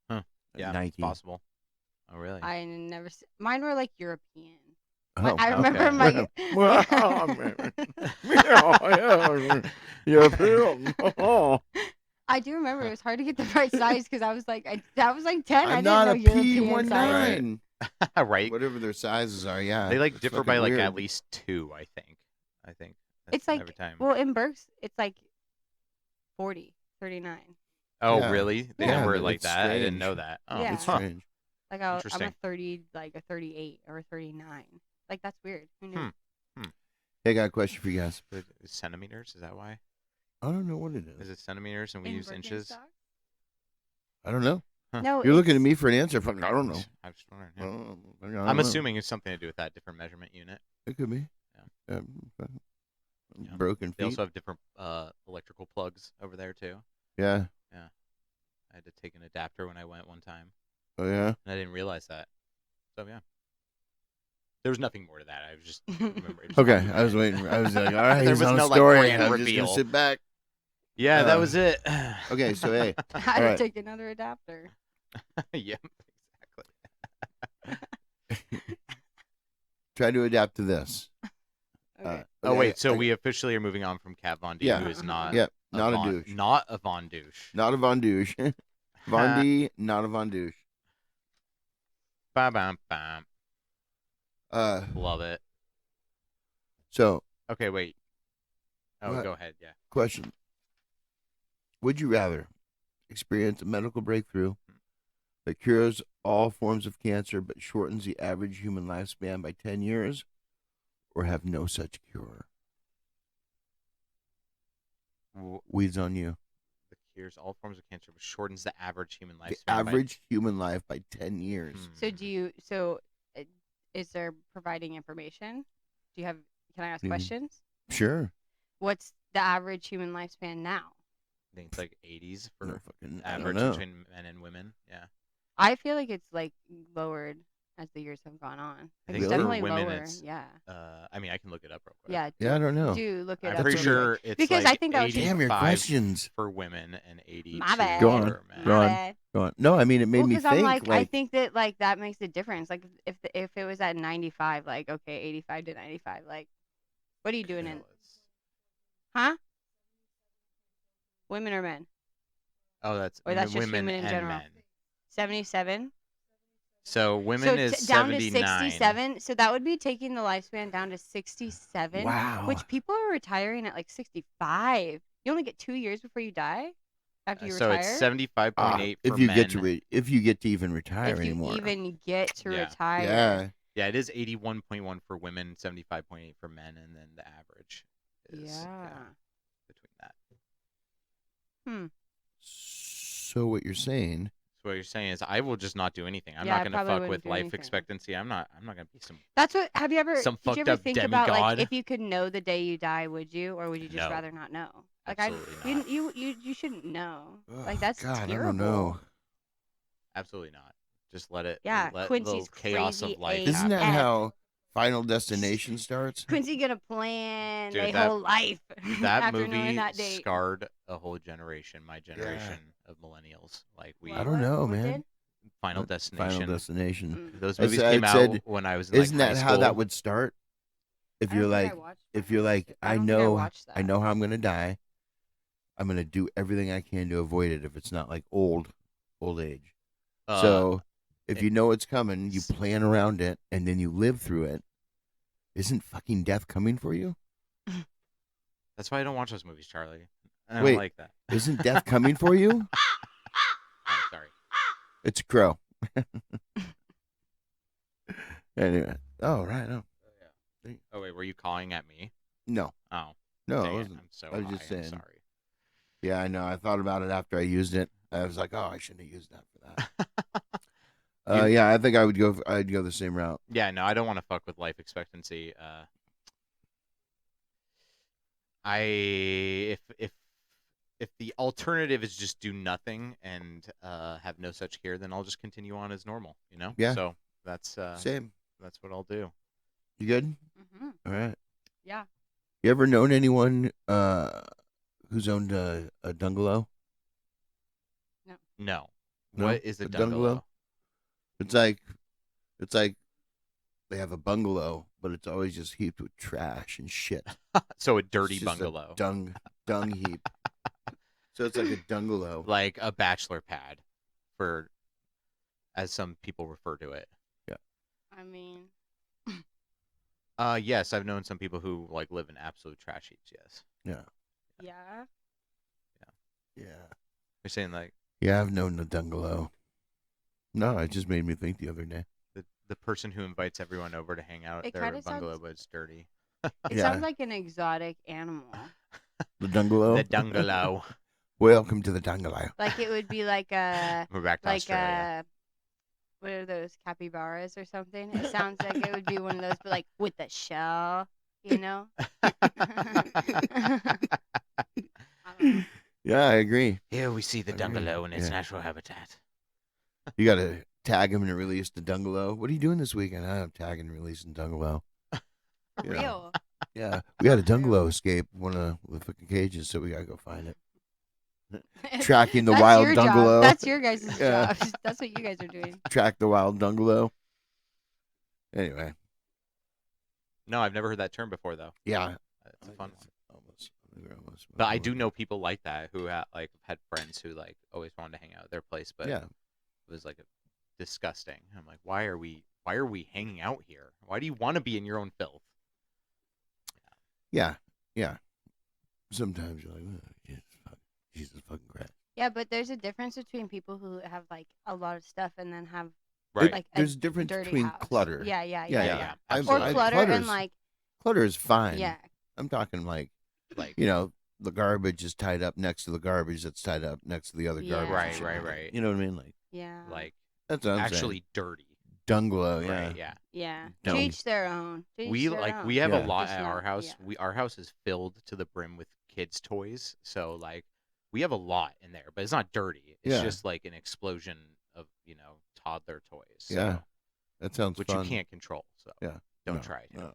Huh. Yeah, Nike. It's possible. Oh, really? I never. Mine were like European. Oh, I remember my. I do remember it was hard to get the right size because I was like 10. I'm I not a didn't know European size. P19. Right. Whatever their sizes are, yeah. They like differ by like weird. at least 2, I think. That's It's like every time. well in Berks it's like 40, 39. Oh, Yeah. really? They Yeah, never but like it's that. I didn't strange. know that. Oh, Yeah. It's strange. Like I'm a Interesting. 30, like a 38 or a 39. Like that's weird. Who knew? Hey, I got a question for you guys. Centimeters? Is that why? I don't know what it Is is. it centimeters and we In use inches? Birkenstocks? I don't know. No, You're looking at it's- me for an answer. Fucking, I don't know. I'm just wondering. I Yeah. don't know. I'm assuming it's something to do with that different measurement unit. It could be. Yeah. Broken They feet. also have different electrical plugs over there too. Yeah. I had to take an adapter when I went one time, Oh, yeah. and I didn't realize that. So yeah, there was nothing more to that. I was just remembering. Okay. I was waiting. I was like, all right, There he's was on no, a like, story. grand I'm just reveal. going to sit back. Yeah, that Uh, was it. Okay, so, hey. I had Alright. to take another adapter. Yeah, exactly. Try to adapt to this. Okay. Oh okay, wait, so okay. we officially are moving on from Kat Von D, Yeah. who is not. Yeah, not a douche. Not a Von douche. Not a Von douche. Von D, not a Von douche. Bam, bam, bam. Uh, Love it. so, Okay, wait. Oh, What? go ahead. Yeah. question. Would you rather experience a medical breakthrough that cures all forms of cancer but shortens the average human lifespan by 10 years, or have no such cure? Weeds on you. The cures all forms of cancer, but shortens the average human lifespan. The average human life by 10 years. So is there providing information? Do you have? Can I ask Mhm. questions? Sure. What's the average human lifespan now? I think it's like 80s for No fucking, I don't average know. between men and women. Yeah. I feel like it's like lowered as the years have gone on. I Like, think it's for definitely women lower. it's- Yeah. I mean, I can look it up real quick. Yeah. Yeah, I don't know. Do look it I'm up. pretty real sure quick. it's Because like I think that was just- Damn your 85 questions. for women and 80 My bad. Go on. for men. Go on. bad. Go on. No, I mean, it made Well, me because think. I'm like, I think that like that makes a difference. Like if it was at 95, like okay, 85 to 95, like what are you doing in? Huh? Women or men? Oh, that's Or that's just women human in and general? men. 77. So women is down to 79. 67. So that would be taking the lifespan down to 67. Wow. Which people are retiring at like 65. You only get 2 years before you die after you So retire. it's 75.8 for if you men. if you get to even retire if you anymore. even get to Yeah. retire. Yeah. Yeah, it is 81.1 for women, 75.8 for men, and then the average is between that. So what you're saying? So what you're saying is I will just not do anything. I'm Yeah, I not going to probably fuck wouldn't with do life anything. expectancy. I'm not going to be some. That's what. Have you ever? Some Did you fucked ever up think about like demigod? if you could know the day you die, would you, or would you just No. rather not know? Like Absolutely not. you shouldn't know. Oh, Like that's God, terrible. I don't know. Absolutely not. Just let it. Yeah, let Quincy's the chaos crazy of life AF. Isn't that happen. how Final Destination starts? Quincy gonna plan Dude, their whole life That after knowing movie that date. scarred a whole generation. My generation of millennials. Like we. I don't know, What man. did? Final What? Destination. Final Destination. Those I movies said- came I out said, when I was in like Isn't high that school. how that would start? If I you're don't think I like, watched if that. you're like, I I don't think I know, watched I that. know how I'm gonna die. I'm gonna do everything I can to avoid it if it's not like old age. So if you know it's coming, you plan around it, and then you live through it. Isn't fucking death coming for you? That's why I don't watch those movies, Charlie. I Wait. don't like that. Isn't death coming for you? Oh, sorry. It's a crow. Anyway. Oh, right. Oh. Oh wait, were you calling at me? No. Oh. No, dang I it, wasn't. I'm so I was high, just I'm saying. sorry. Yeah, I know. I thought about it after I used it. I was like, oh, I shouldn't have used that for that. Yeah, I think I'd go the same route. Yeah, no, I don't want to fuck with life expectancy. If the alternative is just do nothing and have no such care, then I'll just continue on as normal, you know? Yeah. So that's Same. that's what I'll do. You good? Mm-hmm. All right. Yeah. You ever known anyone who's owned a bungalow? No. No? What is a A bungalow? It's like they have a bungalow, but it's always just heaped with trash and shit. So a dirty It's just a bungalow. dung heap. So it's like a bungalow. Like a bachelor pad, for as some people refer to it. I mean, Yes, I've known some people who like live in absolute trash heaps. Yes. Yeah. yeah. Yeah. You're saying like Yeah, I've known the bungalow. No, it just made me think the other day. the person who invites everyone over to hang out It at their kinda bungalow, sounds- but it's dirty. It Yeah. sounds like an exotic animal. The bungalow? The bungalow. Welcome to the bungalow. Like it would be like a We're back to Australia. what are those, capybaras or something? It sounds like it would be one of those, but like with a shell, you know? I don't know. Yeah, I agree. Here we see the I agree. bungalow in its Yeah. natural habitat. You got to tag him and release the bungalow. What are you doing this weekend? I'm tagging and releasing bungalow. For Yeah. real. Yeah, we had a bungalow escape one of the fucking cages, so we gotta go find it. Tracking the That's wild your job. bungalow. That's your guys' Yeah. job. That's what you guys are doing. Track the wild bungalow. Anyway, No, I've never heard that term before though. yeah, It's a fun one. Almost. But I do know people like that who like had friends who like always wanted to hang out at their place, but Yeah, it was like disgusting. I'm like, why are we hanging out here? Why do you want to be in your own filth? yeah. Sometimes you're like, oh, Jesus fucking Christ. Yeah, but there's a difference between people who have like a lot of stuff and then have Right. like There's a a difference dirty between house. clutter. Yeah. Yeah. Or absolutely. clutter and clutter's- like Clutter is fine. yeah. I'm talking like like the garbage is tied up next to the garbage that's tied up next to the other Yeah. garbage. Right, and shit. right. You know what I mean? Like Yeah. like that's what I'm actually dirty. saying. Bungalow. Yeah. Right, yeah. Yeah. Don't. To each their own. To each We their like own. we have Yeah. a lot Just at our not- house. yeah. Our house is filled to the brim with kids' toys. So like we have a lot in there, but it's not dirty. It's Yeah. just like an explosion of, toddler toys. So, Yeah. That sounds which fun. you can't control. So Yeah. don't No, try it. no.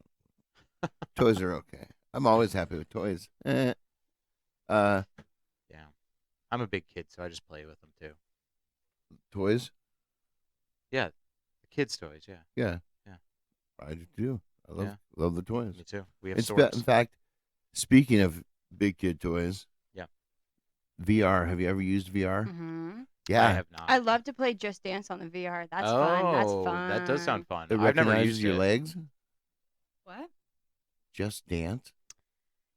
Toys are okay. I'm always happy with toys. Yeah. I'm a big kid, so I just play with them too. Toys? Yeah. The kids' toys, yeah. Yeah. Yeah. I do too. I love Yeah. love the toys. Me too. We have In swords. fact, speaking of big kid toys, Yeah. VR. Have you ever used VR? Mm-hmm. Yeah. I have not. I love to play Just Dance on the VR. That's fun. That's fun. That does sound fun. It I've never recognizes used your it. legs. What? Just Dance.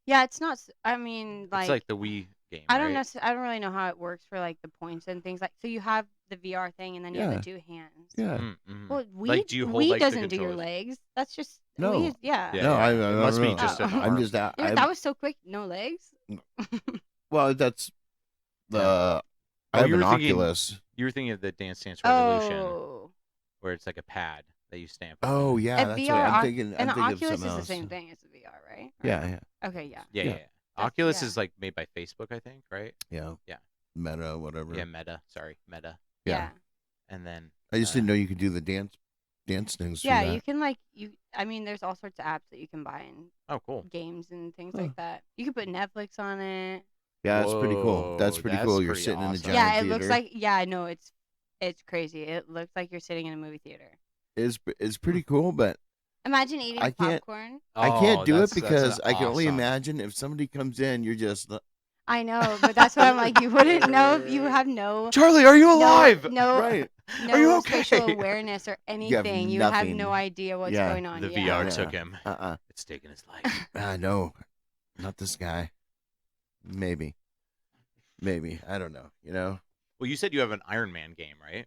Yeah, it's not. I mean, It's like the Wii game, I don't right? I don't really know how it works for like the points and things like. So you have the VR thing, and then you have the two hands. Yeah. Mm-hmm. Well, Wii, Like, do you hold, Wii like, the doesn't do your controllers? legs. That's just No. Wii is, yeah. Yeah, No, yeah. I It must be don't know. just an I'm arm. just out. That was so quick. No legs. Well, that's the. Oh, I have you an were thinking- Oculus. You were thinking of the Dance Dance Revolution, Oh. where it's like a pad that you stamp. Oh yeah, And that's VR, what I'm thinking. and I'm the thinking of Oculus something is the else. same thing as the VR, right? Yeah, yeah, Okay, yeah. Yeah. Yeah. Oculus yeah. is like made by Facebook, I think, right? yeah. Yeah. Meta, whatever. Yeah, Meta. Sorry, Meta. Yeah. And then I just didn't know you could do the dance things. through Yeah, that. you can I mean, there's all sorts of apps that you can buy and oh, cool. games and things Huh. like that. You can put Netflix on it. Yeah, that's pretty cool. That's Whoa, pretty that's cool. You're pretty sitting in a awesome. giant Yeah, it theater. looks like I know it's crazy. It looks like you're sitting in a movie theater. It's pretty cool, but Imagine eating I can't- popcorn. I can't do it that's because I can only awesome. imagine if somebody comes in, you're just I know, but that's what I'm like. You wouldn't know. You have no Charlie, are you alive? no right. no Are you okay? spatial awareness or anything. You have nothing. no idea what's Yeah. going on. The yeah. VR took him. Uh-uh. It's taken his life. No, not this guy. Maybe. I don't know. You know. Well, you said you have an Iron Man game, right?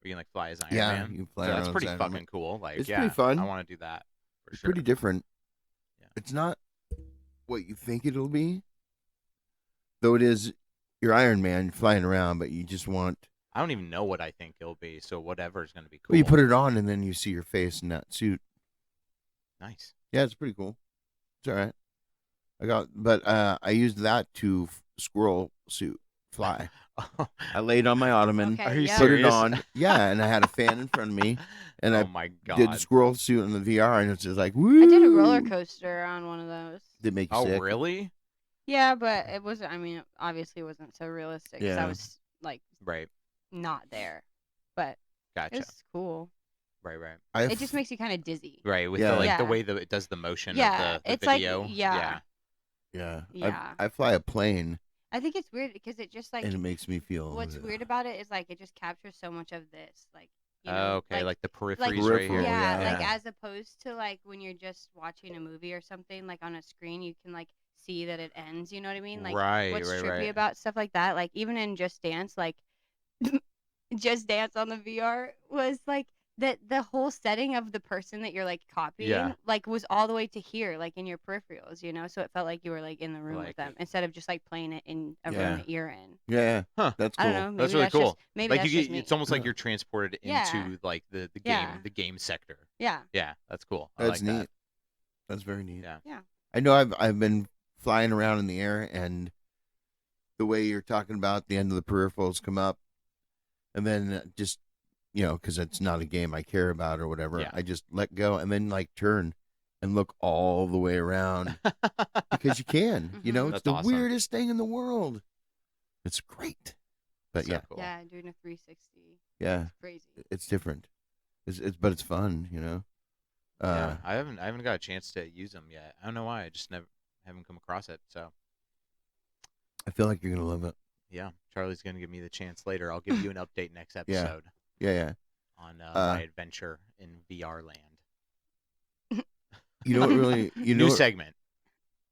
Where you can like fly as Iron Yeah, Man. you can fly So that's around pretty as Iron fucking Man. cool. Like, It's yeah, pretty fun. I want to do that for It's sure. pretty different. Yeah. It's not what you think it'll be, though. It is. You're Iron Man flying around, but you just want. I don't even know what I think it'll be, so whatever is going to be cool. Well, you put it on, and then you see your face in that suit. Nice. Yeah, it's pretty cool. It's all right. I used that to squirrel suit fly. I laid on my ottoman, Okay, Are you yeah. put it serious? on. Yeah, and I had a fan in front of me, and oh I my god. did the squirrel suit in the VR, and it's just like, woo. I did a roller coaster on one of those. Did it make you Oh sick? really? Yeah, but it wasn't. I mean, obviously, it wasn't so realistic. 'Cause Yeah. I was like Right. not there, but Gotcha. it's cool. Right. It just makes you kind of dizzy. Right. With Yeah. the Yeah. way that it does the motion Yeah, of the it's like- video. yeah. Yeah. Yeah. I fly a plane, I think it's weird because it just like and it makes me feel. what's weird about it is like it just captures so much of this, like you Oh, know, okay. Like the peripheries like- right Peripheral, here. yeah, yeah. like as opposed to like when you're just watching a movie or something like on a screen, you can like see that it ends. You know what I mean? Like right. what's right. trippy Right. about stuff like that, like even in Just Dance, like Just Dance on the VR was like the whole setting of the person that you're like copying, Yeah. like was all the way to here, like in your peripherals, you know, so it felt like you were like in the room Like with them instead of just like playing it in a Yeah. room that you're in. Yeah. Huh. That's I cool. don't know. Maybe That's really cool. Just, maybe Like that's you just get, me. it's almost like Yeah. you're transported Yeah. into like the game Yeah. the game sector. Yeah. Yeah, that's cool. I That's like neat. that. That's very neat. Yeah. Yeah. I know I've been flying around in the air, and the way you're talking about the end of the peripherals come up, and then just because it's not a game I care about or whatever, Yeah. I just let go and then like turn and look all the way around because you can. It's That's the awesome. weirdest thing in the world. It's great, but So yeah, cool. Yeah, doing a 360. yeah, It's crazy. it's different. But it's fun. Yeah, I haven't got a chance to use them yet. I don't know why. I just haven't come across it. So I feel like you're gonna love it. yeah, Charlie's gonna give me the chance later. I'll give you an update next episode Yeah. on my adventure in VR land. You know what really? New segment.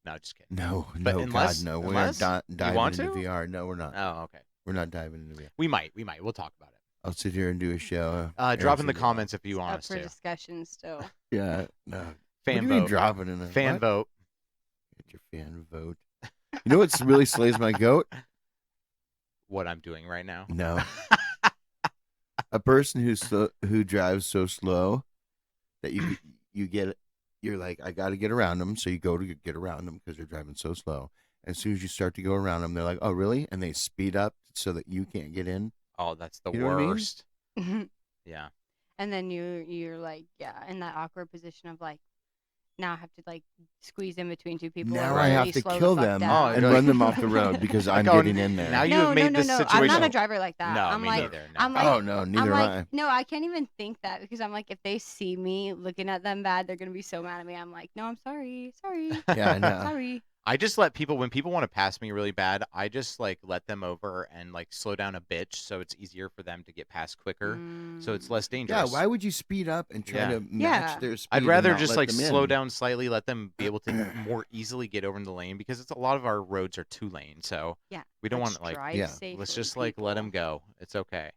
No, just kidding. No, But no, unless- God, no. We're unless not diving want into to? VR. No, we're not. Oh, okay. We're not diving into VR. We might. We'll talk about it. I'll sit here and do a show. Drop in the Eric's comments if you want Up us for to. discussion still. Yeah, no. Fan what do you mean vote. dropping in a Fan what? vote. Get your fan vote. You know what really slays my goat? What I'm doing right now. No. A person who drives so slow that you're like, I got to get around them. So you go to get around them because they're driving so slow. As soon as you start to go around them, they're like, oh, really? And they speed up so that you can't get in. Oh, that's the You know what I mean? worst. Yeah. And then you're like, in that awkward position of like, now I have to like squeeze in between two people. Now or I have really to slow the kill fuck them down. and you're run like- them off the road because I'm Like, oh, getting in there. now you No, have made no, this no. I'm situation. not a driver like that. No, I'm me like, neither. No. I'm like, Oh, no, neither I'm am like, no, I can't even think that because I'm like, if they see me looking at them bad, they're gonna be so mad at me. I'm like, no, I'm sorry. Yeah, I know. Sorry. I just let people when people want to pass me really bad, I just like let them over and like slow down a bitch so it's easier for them to get past quicker. So it's less dangerous. Yeah, why would you speed up and try to match their speed? I'd rather and not just let like them slow in? down slightly, let them be able to more easily get over in the lane because it's a lot of our roads are 2-lane. So we don't want to like let's just like let them go. It's okay.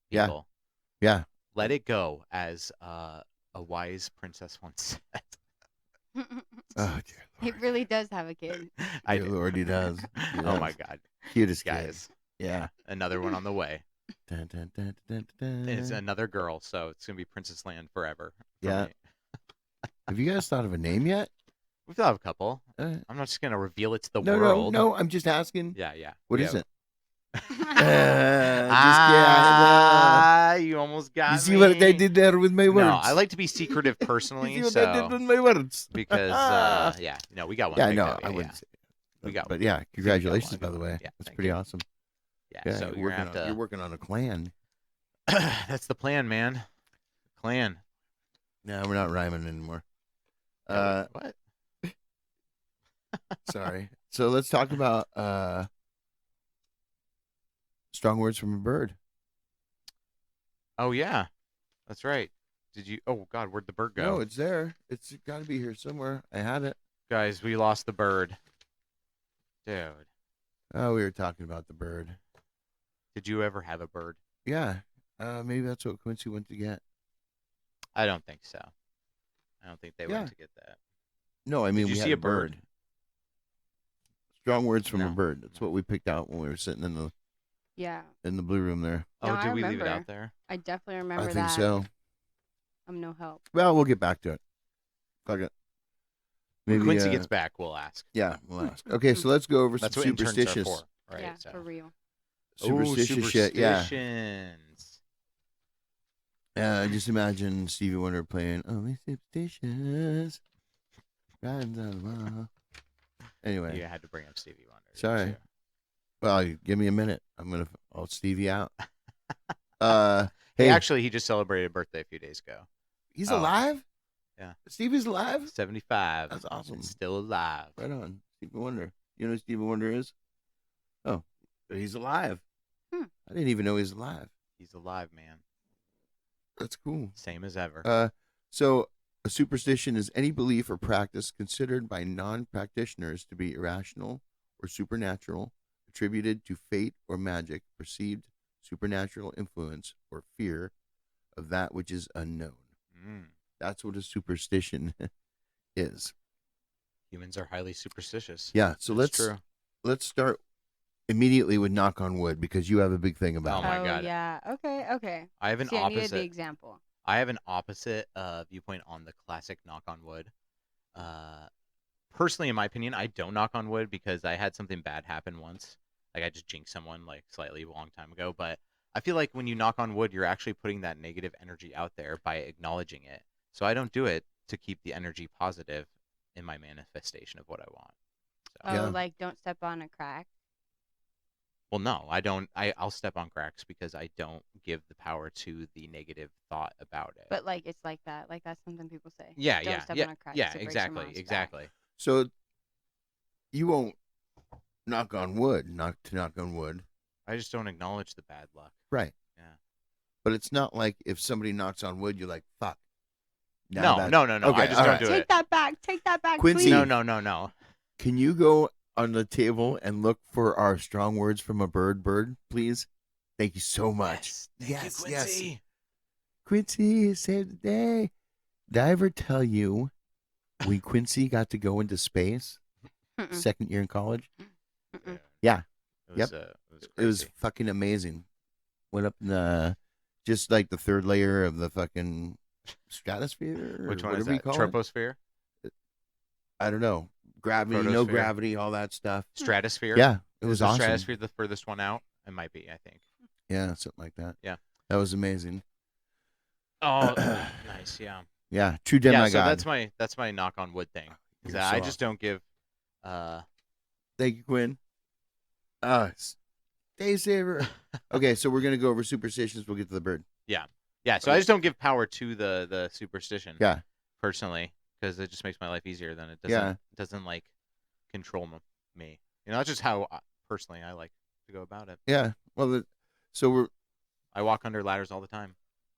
People. Yeah. Let it go, as a wise princess once said. Oh, dear Lord. It really does have a kid. Dear Lord, he does. Oh my God. Cutest Guys. Kid. Yeah. Another one on the way. Dun, dun, dun, dun, dun. It's another girl, so it's gonna be Princess Land forever. Yeah. Me. Have you guys thought of a name yet? We've thought of a couple. I'm not just gonna reveal it to the world. No, I'm just asking. Yeah. What is it? You almost got me. You see what they did there with my words? No, I like to be secretive personally. You see what they did with my words? Because we got one. Yeah, no, I wouldn't say we got but one. yeah, congratulations, by the way. Yeah, that's pretty awesome. Yeah, so you're working on a clan. That's the plan, man. Clan. No, we're not rhyming anymore. What? Sorry. So let's talk about strong words from a bird. Oh yeah, that's right. Did you? Oh God, where'd the bird go? No, it's there. It's got to be here somewhere. I had it. Guys, we lost the bird. Dude. Oh, we were talking about the bird. Did you ever have a bird? Yeah. Maybe that's what Quincy went to get. I don't think so. I don't think they went to get that. No, I mean, Did you we see had a bird? Strong words from a bird. That's what we picked out when we were sitting in the blue room there. No, did we leave it out there? I definitely remember that. I think so. I'm no help. Well, we'll get back to it. Fuck it. Maybe when Quincy gets back, we'll ask. Yeah, we'll ask. Okay, so let's go over That's some what superstitious. Are for, right? Yeah, for real. Superstitious shit. Yeah. Superstitions. Just imagine Stevie Wonder playing "Oh, we superstitious." Riding down the wall. Anyway, you had to bring up Stevie Wonder. Sorry. Well, give me a minute. I'll Stevie out. Hey, actually, he just celebrated a birthday a few days ago. He's alive? Yeah. Stevie's alive? 75. That's awesome. Still alive. Right on. Stevie Wonder. You know who Stevie Wonder is? Oh, he's alive. I didn't even know he's alive. He's alive, man. That's cool. Same as ever. So a superstition is any belief or practice considered by non-practitioners to be irrational or supernatural, attributed to fate or magic, perceived supernatural influence or fear of that which is unknown. That's what a superstition is. Humans are highly superstitious. Yeah, so let's start immediately with knock on wood because you have a big thing about it. Oh my God. Yeah. Okay. I have an I opposite. needed the example. I have an opposite viewpoint on the classic knock on wood. Personally, in my opinion, I don't knock on wood because I had something bad happen once. Like I just jinxed someone like slightly a long time ago. But I feel like when you knock on wood, you're actually putting that negative energy out there by acknowledging it. So I don't do it to keep the energy positive in my manifestation of what I want. So. Like don't step on a crack. Well, no, I don't. I'll step on cracks because I don't give the power to the negative thought about it. But like it's like that. Like that's something people say. Yeah, don't step on a crack. Yeah, exactly. So you won't knock on wood. Knock on wood. I just don't acknowledge the bad luck. Right. Yeah. But it's not like if somebody knocks on wood, you're like, fuck. No. Okay, I just don't do Take that back. Take that back, Quincy, please. No. Can you go on the table and look for our strong words from a bird, please? Thank you so much. Yes, Quincy. Quincy, save the day. Did I ever tell you when Quincy got to go into space, second year in college? Yeah. It was fucking amazing. Went up in the, just like the third layer of the fucking stratosphere. Which one is that? Troposphere? I don't know. Gravity, no gravity, all that stuff. Stratosphere? Yeah. It was awesome. Stratosphere the furthest one out? It might be, I think. Yeah, something like that. Yeah. That was amazing. Oh, nice, yeah. Yeah, true demigod. So that's my knock on wood thing. I just don't give Thank you, Quinn. Day saver. Okay, so we're gonna go over superstitions. We'll get to the bird. Yeah. So I just don't give power to the superstition. Yeah. Personally, because it just makes my life easier. Then it doesn't. Yeah. It doesn't like control me. That's just how personally I like to go about it. Yeah. Well, so I walk under ladders all the time.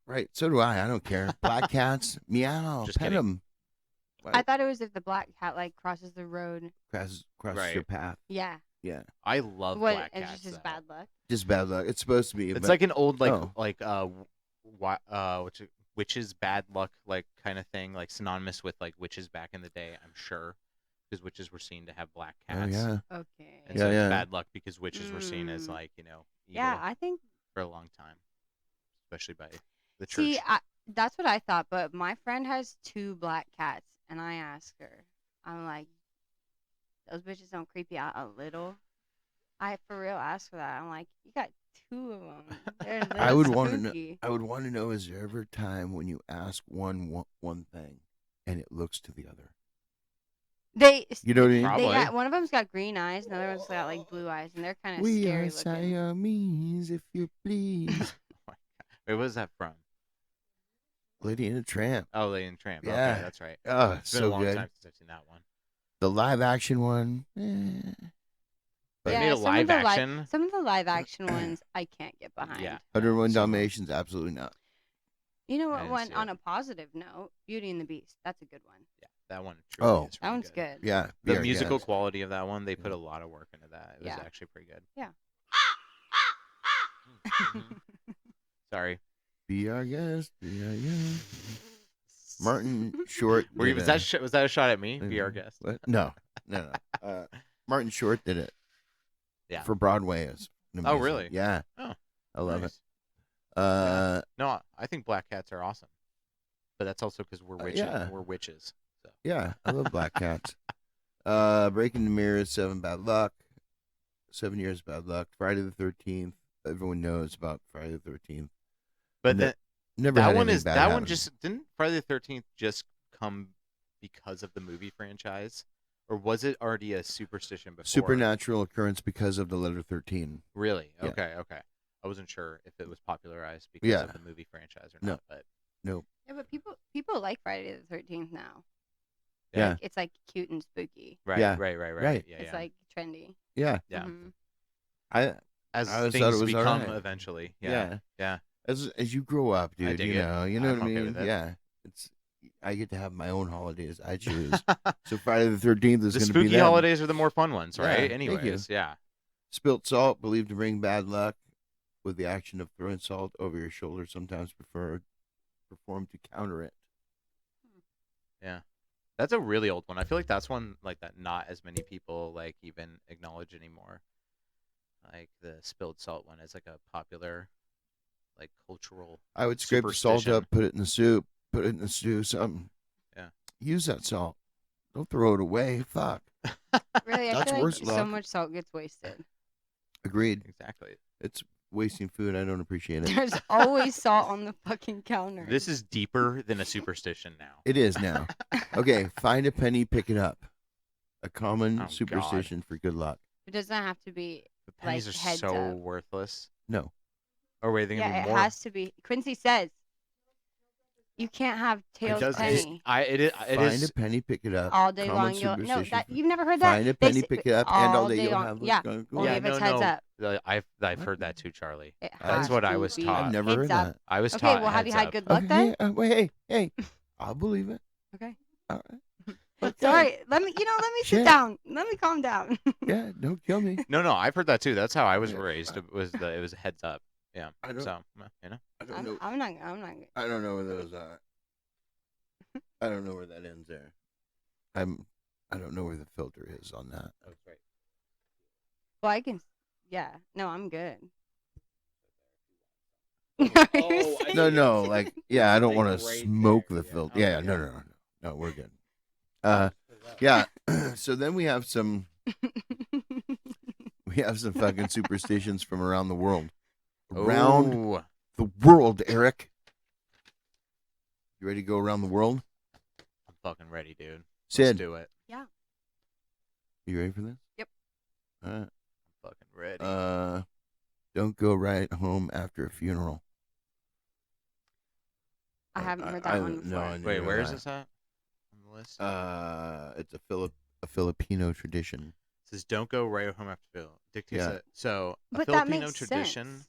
right. So do I. I don't care. Black cats, meow, Just pet kidding. them. I thought it was if the black cat like crosses the road. Crosses Right. your path. Yeah. Yeah. I love What? black It's cats. just though. bad luck. Just bad luck. It's supposed to be. It's but- like an old witches bad luck kind of thing, like synonymous with like witches back in the day. I'm sure because witches were seen to have black Oh cats. yeah. Okay. And Yeah, so yeah. it's bad luck because witches were seen as Mm. like evil Yeah, I think. for a long time, especially by the church. See, that's what I thought. But my friend has 2 black cats, and I asked her, I'm like, those bitches don't creep you out a little? I for real asked her that. I'm like, you got 2 of them. They're I would little want to know. spooky. I would want to know: is there ever a time when you ask one thing and it looks to the other? They, You know what I mean? Probably. they got, one of them's got green eyes, another one's got like blue eyes, and they're kind of We scary are looking. Siamese, if you please. Wait, what was that from? Lady and the Tramp. Oh, Lady and the Tramp. Yeah. Okay, that's right. Oh, It's been so a long good. time since I've seen that one. The live action one. They Yeah, made a some of live the action. Some of the live action ones I can't get behind. Yeah. 101 some of them. Dalmatians, absolutely not. You know I what? didn't One see on it. a positive note, Beauty and the Beast. That's a good one. Yeah, that one. Truly Oh. is That really one's good. Yeah. The be our musical guest. quality of that one, they put a lot of work into that. It was Yeah. actually pretty good. Yeah. Mhm. Sorry. Be our guest. Be our guest. Martin Short. Were you, did was that a shot at me? Be our Mhm. guest. What? No. Martin Short did it. Yeah. For Broadway. It's Oh, amazing. really? Yeah. Oh, I love nice. it. No, I think black cats are awesome, but that's also because we're witches. yeah. We're witches. So. Yeah, I love black cats. Breaking the Mirror, 7 Bad Luck. 7 Years Bad Luck. Friday the 13th. Everyone knows about Friday the 13th. But Ne- then Never had anything bad happen. just didn't Friday the 13th just come because of the movie franchise, or was it already a superstition before? Supernatural occurrence because of the letter 13. Really? Yeah. Okay. I wasn't sure if it was popularized because Yeah. of the movie franchise or No. not. But Nope. Yeah, but people like Friday the 13th now. Yeah. Like, it's like cute and spooky. right. Yeah. Right. Yeah. It's yeah. like trendy. Yeah. Yeah. Mhm. As I always thought things it was become alright. eventually. Yeah. Yeah. As you grow up, dude, dig you it. know, I'm what I okay mean? with it. Yeah. I get to have my own holidays I choose. So Friday the 13th is The going to be spooky them. holidays are the more fun ones, Yeah, right? thank you. Anyways, yeah. Spilt salt, believed to bring bad luck, with the action of throwing salt over your shoulder, sometimes performed to counter it. That's a really old one. I feel like that's one like that not as many people like even acknowledge anymore. Like the spilled salt one is like a popular like cultural I would scrape the salt Superstition. up, put it in the soup, put it in the stew, something. Yeah. Use that salt. Don't throw it away. Fuck. Really, I That's feel like worse so luck. much salt gets wasted. Agreed. Exactly. It's wasting food. I don't appreciate it. There's always salt on the fucking counter. This is deeper than a superstition now. It is now. Okay, find a penny, pick it up. A common Oh, God. superstition for good luck. It doesn't have to be. The pennies Like, are heads so up. worthless. No. Or wait, they Yeah, gonna it be more. has to be. Quincy says you can't have It tails does. penny It Find is. a penny, pick it up. all day Common long. You'll no superstition that for- you've never heard that. Find a They penny, say- pick it up, and all day you'll long. have what's Yeah, going only Yeah, if it's no, heads no. up. I've heard that too, Charlie. It That's has what I to was be taught. I've never heads heard up. that. I was Okay, taught. well, have you heads had up. good luck Okay, then? wait, hey, I'll believe it. Okay. All right. Sorry. Let me sit Shit. down. Let me calm down. Yeah, don't kill me. No, I've heard that too. That's how I was Yeah. raised. It was heads up. Yeah. I don't- So I don't I'm know. not. I don't know where those are. I don't know where that ends there. I don't know where the filter is on that. That's right. Well, I can. Yeah. No, I'm good. Oh, No, like yeah, I don't Like want to right smoke there, the yeah. filter. Okay, Yeah, yeah. no, we're good. Yeah. So then we have some fucking superstitions from around the world. Around Ooh. the world, Eric. You ready to go around the world? I'm fucking ready, dude. Let's Sid, do it. you ready for this? Yep. All right. I'm fucking ready. Don't go right home after a funeral. I haven't heard that one before. No, I Wait, knew where is that. this at on the list? It's a a Filipino tradition. It says don't go right home after Phil. Dictates Yeah. that. So a But that Filipino makes tradition, sense.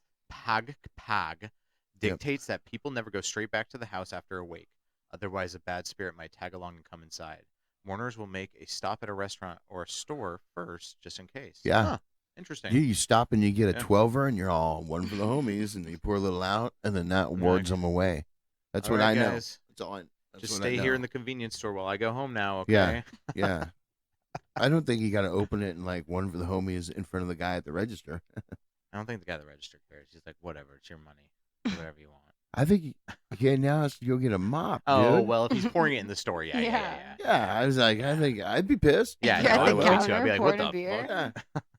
pag, dictates that people never go straight back to the house after a wake. Otherwise, a bad spirit might tag along and come inside. Mourners will make a stop at a restaurant or a store first, just in case. Yeah. Huh. Interesting. You stop and you get a Yeah. 12er and you're all one for the homies and you pour a little out and then that wards them away. That's All what right, I know. guys. That's all that's Just what stay I here know. in the convenience store while I go home now, okay? Yeah. Yeah. I don't think you got to open it and like one for the homies in front of the guy at the register. I don't think the guy at the register cares. He's like, whatever, it's your money. Do whatever you want. I think, okay, now you'll get a mop, Oh, dude. well, if he's pouring it in the store, yeah. Yeah, I was like, I think I'd be pissed. Yeah, You're no, at I the would be too. counter I'd be like, what pouring a the beer.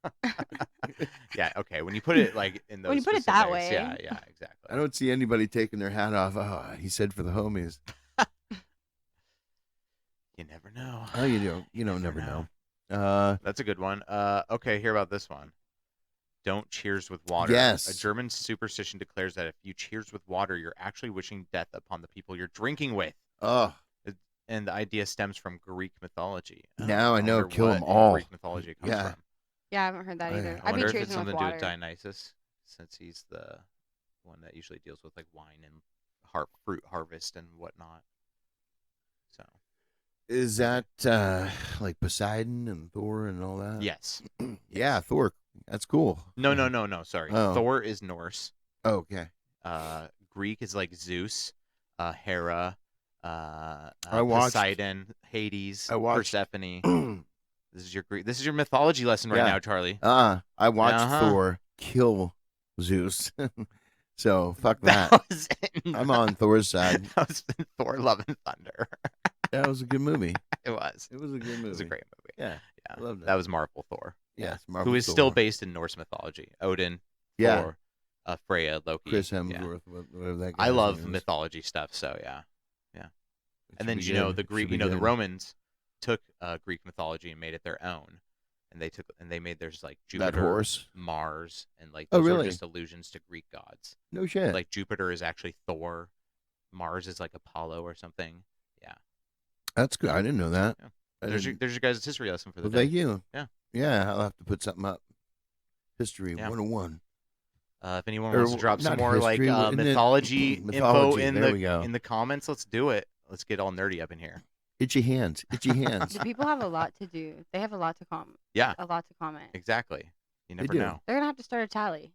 fuck? Yeah. Yeah, okay. When you put it like in those When you put it that specifics, way. Yeah, exactly. I don't see anybody taking their hat off. Oh, he said for the homies. You never know. Oh, you do. You don't never know. That's a good one. Okay, hear about this one. Don't cheers with water. Yes. A German superstition declares that if you cheers with water, you're actually wishing death upon the people you're drinking with. Oh, And the idea stems from Greek mythology. Now I know, wonder kill what 'em in all. Greek mythology it comes Yeah. from. Yeah, I haven't heard that either. I I I've been wonder if it's cheersing something with to do with water. Dionysus, since he's the one that usually deals with like wine and fruit harvest and whatnot. So is that like Poseidon and Thor and all that? yes. Yeah, Thor. That's cool. No. Sorry, Oh. Thor is Norse. Oh, okay. Greek is like Zeus, Hera, I watched- Poseidon, Hades, I watched- Persephone. This is your Greek. This is your mythology lesson right Yeah. now, Charlie. I watched Uh-huh. Thor kill Zeus. So fuck that. was I'm on Thor's side. That was in Thor: Love and Thunder. That was a good movie. It was. It was a good movie. It was a great movie. Yeah. Yeah, I loved it. that was Marvel Thor. Yes, Marvel Who is Thor. still based in Norse mythology. Odin, Yeah. Thor, Freya, Loki. Chris Yeah. Hemsworth, whatever that I guy's love name is. mythology stuff, so yeah. It And should then be you know good. the Should Greek, be the good. Romans took Greek mythology and made it their own, and they made theirs like Jupiter, That horse. Mars, and like Oh, those really? are just allusions to Greek gods. No shit. Like Jupiter is actually Thor, Mars is like Apollo or something. Yeah, That's good. I didn't know that. Yeah. I there's didn't- your guys' history lesson for the Well, day. thank you. Yeah. Yeah, I'll have to put something up. History Yeah. 101. If anyone Or wants to drop some not more like history, in the- mythology info mythology, in there we go. the comments, let's do it. Let's get all nerdy up in here. Itchy hands. Itchy hands. The people have a lot to do. They have a lot to comment. Yeah. A lot to comment. Exactly. You never do. know. They're gonna have to start a tally.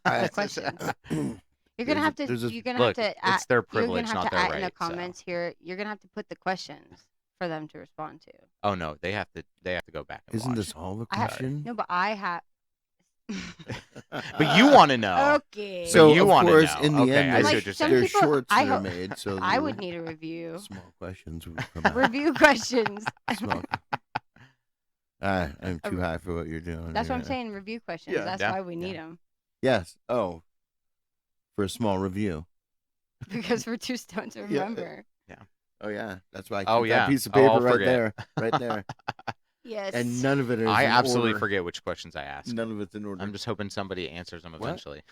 I- Questions. You're There's gonna a- have to. there's a- You're gonna Look, have to. it's their You're privilege, gonna have not to their add in the right, so. comments here. You're gonna have to put the questions for them to respond to. Oh no, they have to go back and Isn't watch. this all the I have- question? No, but I have. But you want to know. Okay. So, you of wanna course, know. in the Okay, end, I see Like, what you're some saying. there's people- shorts I that are hope- made, so I the would need a review. small questions would come out. Review questions. Small. I'm too high for what you're doing. That's what I'm here. saying. Review questions. Yeah. That's Yeah. why we need them Yes. Oh, for a small review. because we're too stoned to Yeah. remember. Oh yeah, that's why I keep Oh, that yeah. piece of Oh, paper I'll right forget. there, right there, Yes. and none of it is. I in absolutely order. forget which questions I ask. None of it's in order. I'm just hoping somebody answers them What? eventually.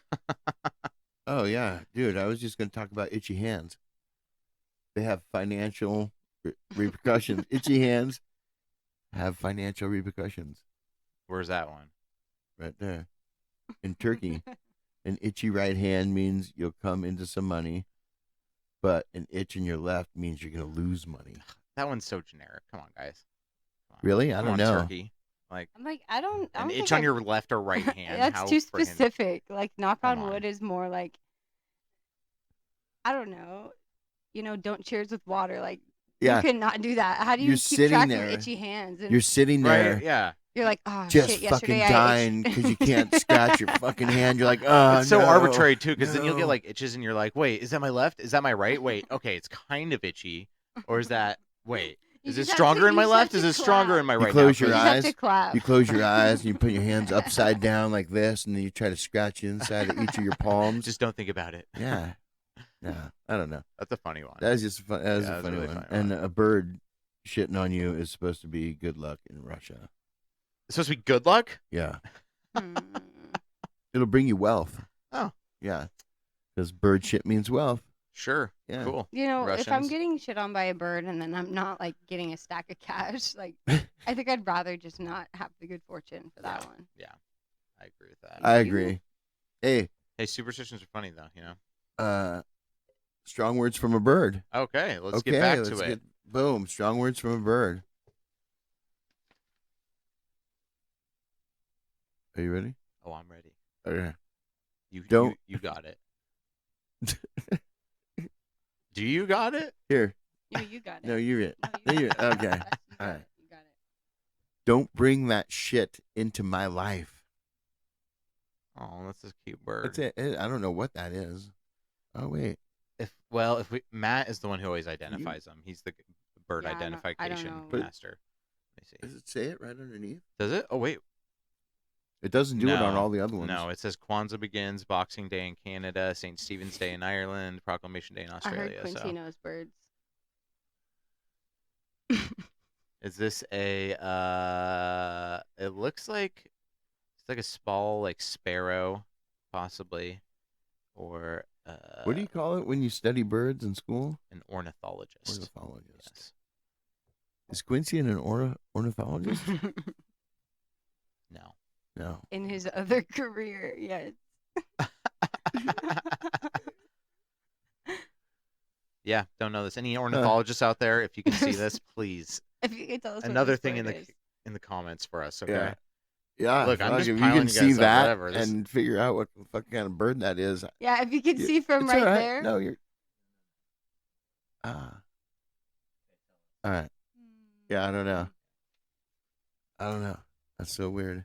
Oh yeah, dude. I was just going to talk about itchy hands. They have financial repercussions. Itchy hands have financial repercussions. Where's that one? Right there. In Turkey, an itchy right hand means you'll come into some money, but an itch in your left means you're going to lose money. That one's so generic. Come on, guys. Come on. Really? I Come don't on, know. Turkey. Like I'm like, I don't an think itch on I- your left or right hand. That's How too friggin- specific. Like, knock Come on on. wood is more like, I don't know. Don't cheers with water. Like, Yeah, you cannot do that. How do you You're keep sitting track of there. your itchy hands? And you're sitting there. Right? Yeah. you're like, oh Just shit, fucking yesterday I dying itched." because you can't scratch your fucking hand. You're like, oh, It's so no, arbitrary too, because then you'll no. get like itches, and you're like, wait, is that my left? Is that my right? Wait, okay, it's kind of itchy, or is that? Wait, You is it just have stronger to- in my you just have left? to Is it stronger clap. in my You right? close now, your You please? just eyes. have to clap. You close your eyes and you put your hands upside down like this, and then you try to scratch the inside of each of your palms. Just don't think about it. Yeah, I don't know. That's a funny one. That is just fun. That is Yeah, a that's a funny really one. funny And one. a bird shitting on you is supposed to be good luck in Russia. It's supposed to be good luck. Yeah, Hmm. it'll bring you wealth. Oh. Yeah, because bird shit means wealth. Sure. Yeah. Cool. If I'm Russians. getting shit on by a bird and then I'm not like getting a stack of cash, like I think I'd rather just not have the good fortune for that one. Yeah, I agree with that. I agree. Hey, superstitions are funny though. Strong words from a bird. Okay, let's get back let's to it. Boom, strong words from a bird. Are you ready? Oh, I'm ready. Okay. You got it. Do you got it? Here. No, you got it. No, you're it. No, Okay. You All got right. it. You got it. Don't bring that shit into my life. Oh, that's a cute bird. That's it. I don't know what that is. Oh wait. Matt is the one who always identifies them. He's the bird Yeah, I don't identification know. master. Let me see. Does it say it right underneath? Does it? Oh wait. It doesn't do it on No, all the other ones. No, it says Kwanzaa begins, Boxing Day in Canada, St. Stephen's Day in Ireland, Proclamation Day in I Australia. heard Quincy knows birds. Is this a? It looks like it's like a small like sparrow, possibly, or What do you call it when you study birds in school? an ornithologist. Ornithologist. Yes. Is Quincy an ornithologist? No. No. In his other career, yes. Yeah, don't know this. Any ornithologists out there? If you can see this, please. If you could tell us Another what this thing bird is. in the comments for us. Okay. Yeah. Yeah. Look, I'm just if you piling can you see guys up, that whatever. This- and figure out what the fuck kind of bird that is. Yeah, if you could see from It's right all there. No, you're. All right. Yeah, I don't know. That's so weird.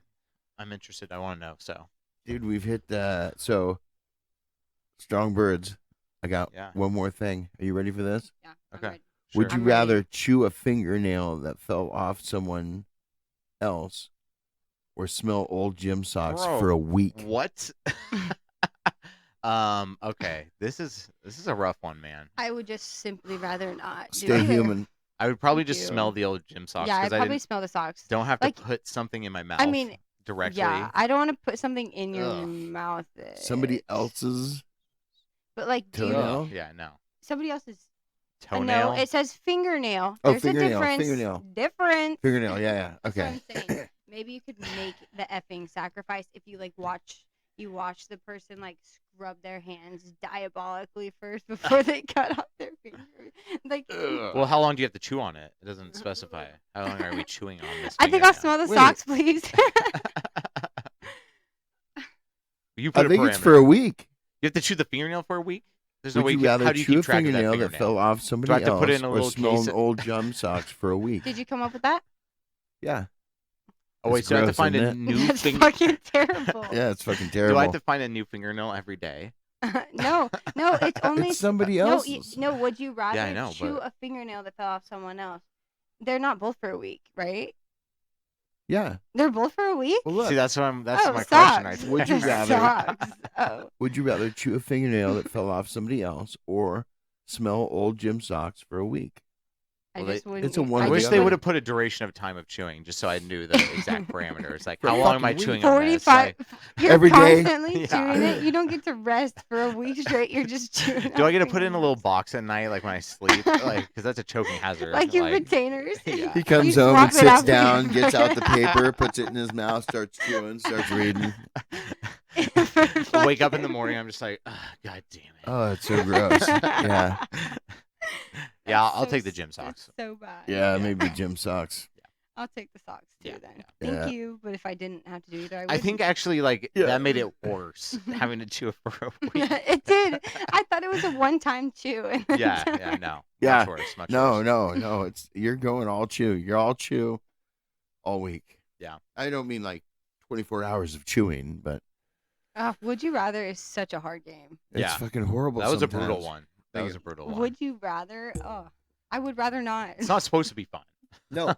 I'm interested. I want to know. So. Dude, we've hit so strong birds. I got Yeah. one more thing. Are you ready for this? Yeah. I'm Okay. ready. Would Sure. you I'm ready. rather chew a fingernail that fell off someone else or smell old gym socks Bro, for a week? What? Okay. This is a rough one, man. I would just simply rather not do Stay either. human. I would probably Thank just you. smell the old gym socks Yeah, I because I probably smell the socks. don't have to like- put something in my mouth. I mean, directly. yeah, I don't want to put something in your Ugh. mouth. Somebody else's But like, do you, toenail? Ugh, yeah, no. somebody else's. Toenail. No, it says fingernail. Oh, There's fingernail, a difference. fingernail. Difference. Fingernail, yeah. That's Okay. what I'm saying. Maybe you could make the effing sacrifice if you like watch the person like scrub their hands diabolically first before they cut off their finger. Like, Well, how long do you have to chew on it? It doesn't specify. How long are we chewing on this? I think I'll fingernail? smell the Wait. socks, please. You put I a think it's parameter. for a week. You have to chew the fingernail for a week. There's no Would way. you rather How do you chew a keep track of that fingernail that fingernail? fell off somebody have to else put it in a or little smell case? an old gym socks for a week? Did you come up with that? Yeah. Oh wait, It's so I have to gross, find a isn't new That's fingernail. fucking terrible. Yeah, it's fucking Do terrible. I have to find a new fingernail every day? No, it's only It's somebody no. else's. No, would you rather I know, chew but- a fingernail that fell off someone else? They're not both for a week, right? Yeah. They're both for a week. Well, look. See, that's what I'm. That's oh, my socks. question right there. Would you rather- Socks. Oh. Would you rather chew a fingernail that fell off somebody else or smell old gym socks for a week? Well, I just wouldn't. it's a one I or wish the they other. would have put a duration of time of chewing, just so I knew the exact parameters. Like, For how a long am I fucking chewing week. on this? 45. Like, You're Every day? constantly Yeah. chewing it. You don't get to rest for a week straight. You're just chewing. do on I get to put it in a little fingernails. box at night, like when I sleep? Like, because that's a choking hazard. Like your retainers. Yeah. He comes You home and swap it out sits for down, your- gets out the paper, puts it in his mouth, starts chewing, starts reading. Wake up in the morning, I'm just like, God damn it. Oh, it's so gross. Yeah. Yeah, That's I'll so take the gym that's socks. So bad. Yeah, maybe gym socks. I'll take the socks too Yeah, then. yeah. Thank you. But if I didn't have to do either, I would. I think actually, like, Yeah. that made it worse, having to chew it for a week. it did. I thought it was a one-time chew. And then Yeah, no. Yeah. Much worse, much No, worse. no. You're going all chew. You're all chew all week. Yeah. I don't mean like 24 hours of chewing, but Would you rather is such a hard game. it's Yeah. fucking horrible. That was a brutal sometimes. one. That was a brutal one. Would you rather? Oh, I would rather not. It's not supposed to be fun. No.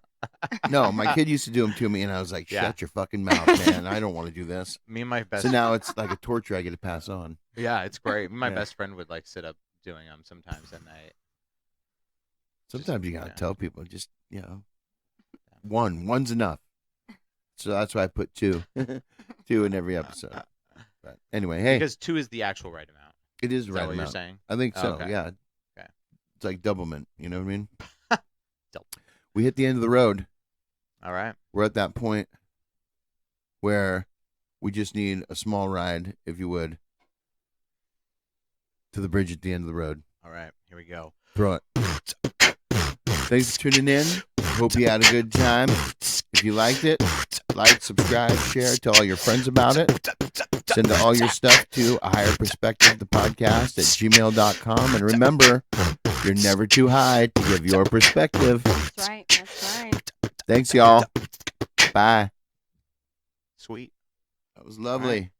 No, my kid used to do them to me, and I was like, Yeah. shut your fucking mouth, man. I don't want to do this. Me and my best So now it's like a torture I get to pass on. Yeah, it's great. My Yeah. best friend would like sit up doing them sometimes at night. Sometimes you got to yeah. tell people, just, one's enough. So that's why I put two, two in every episode. But anyway, hey, Because 2 is the actual right amount. It is Is right that what you're amount. saying? I think so. Okay. Yeah. Okay. It's like doublemint. You know what I mean? Double. We hit the end of the road. All right. We're at that point where we just need a small ride, if you would, to the bridge at the end of the road. All right. Here we go. Throw it. Thanks for tuning in. Hope you had a good time. If you liked it, like, subscribe, share, tell all your friends about it. Send all your stuff to ahigherperspectivethepodcast at gmail.com. And remember, you're never too high to give your perspective. That's right. That's right. Thanks, y'all. Bye. Sweet. That was lovely.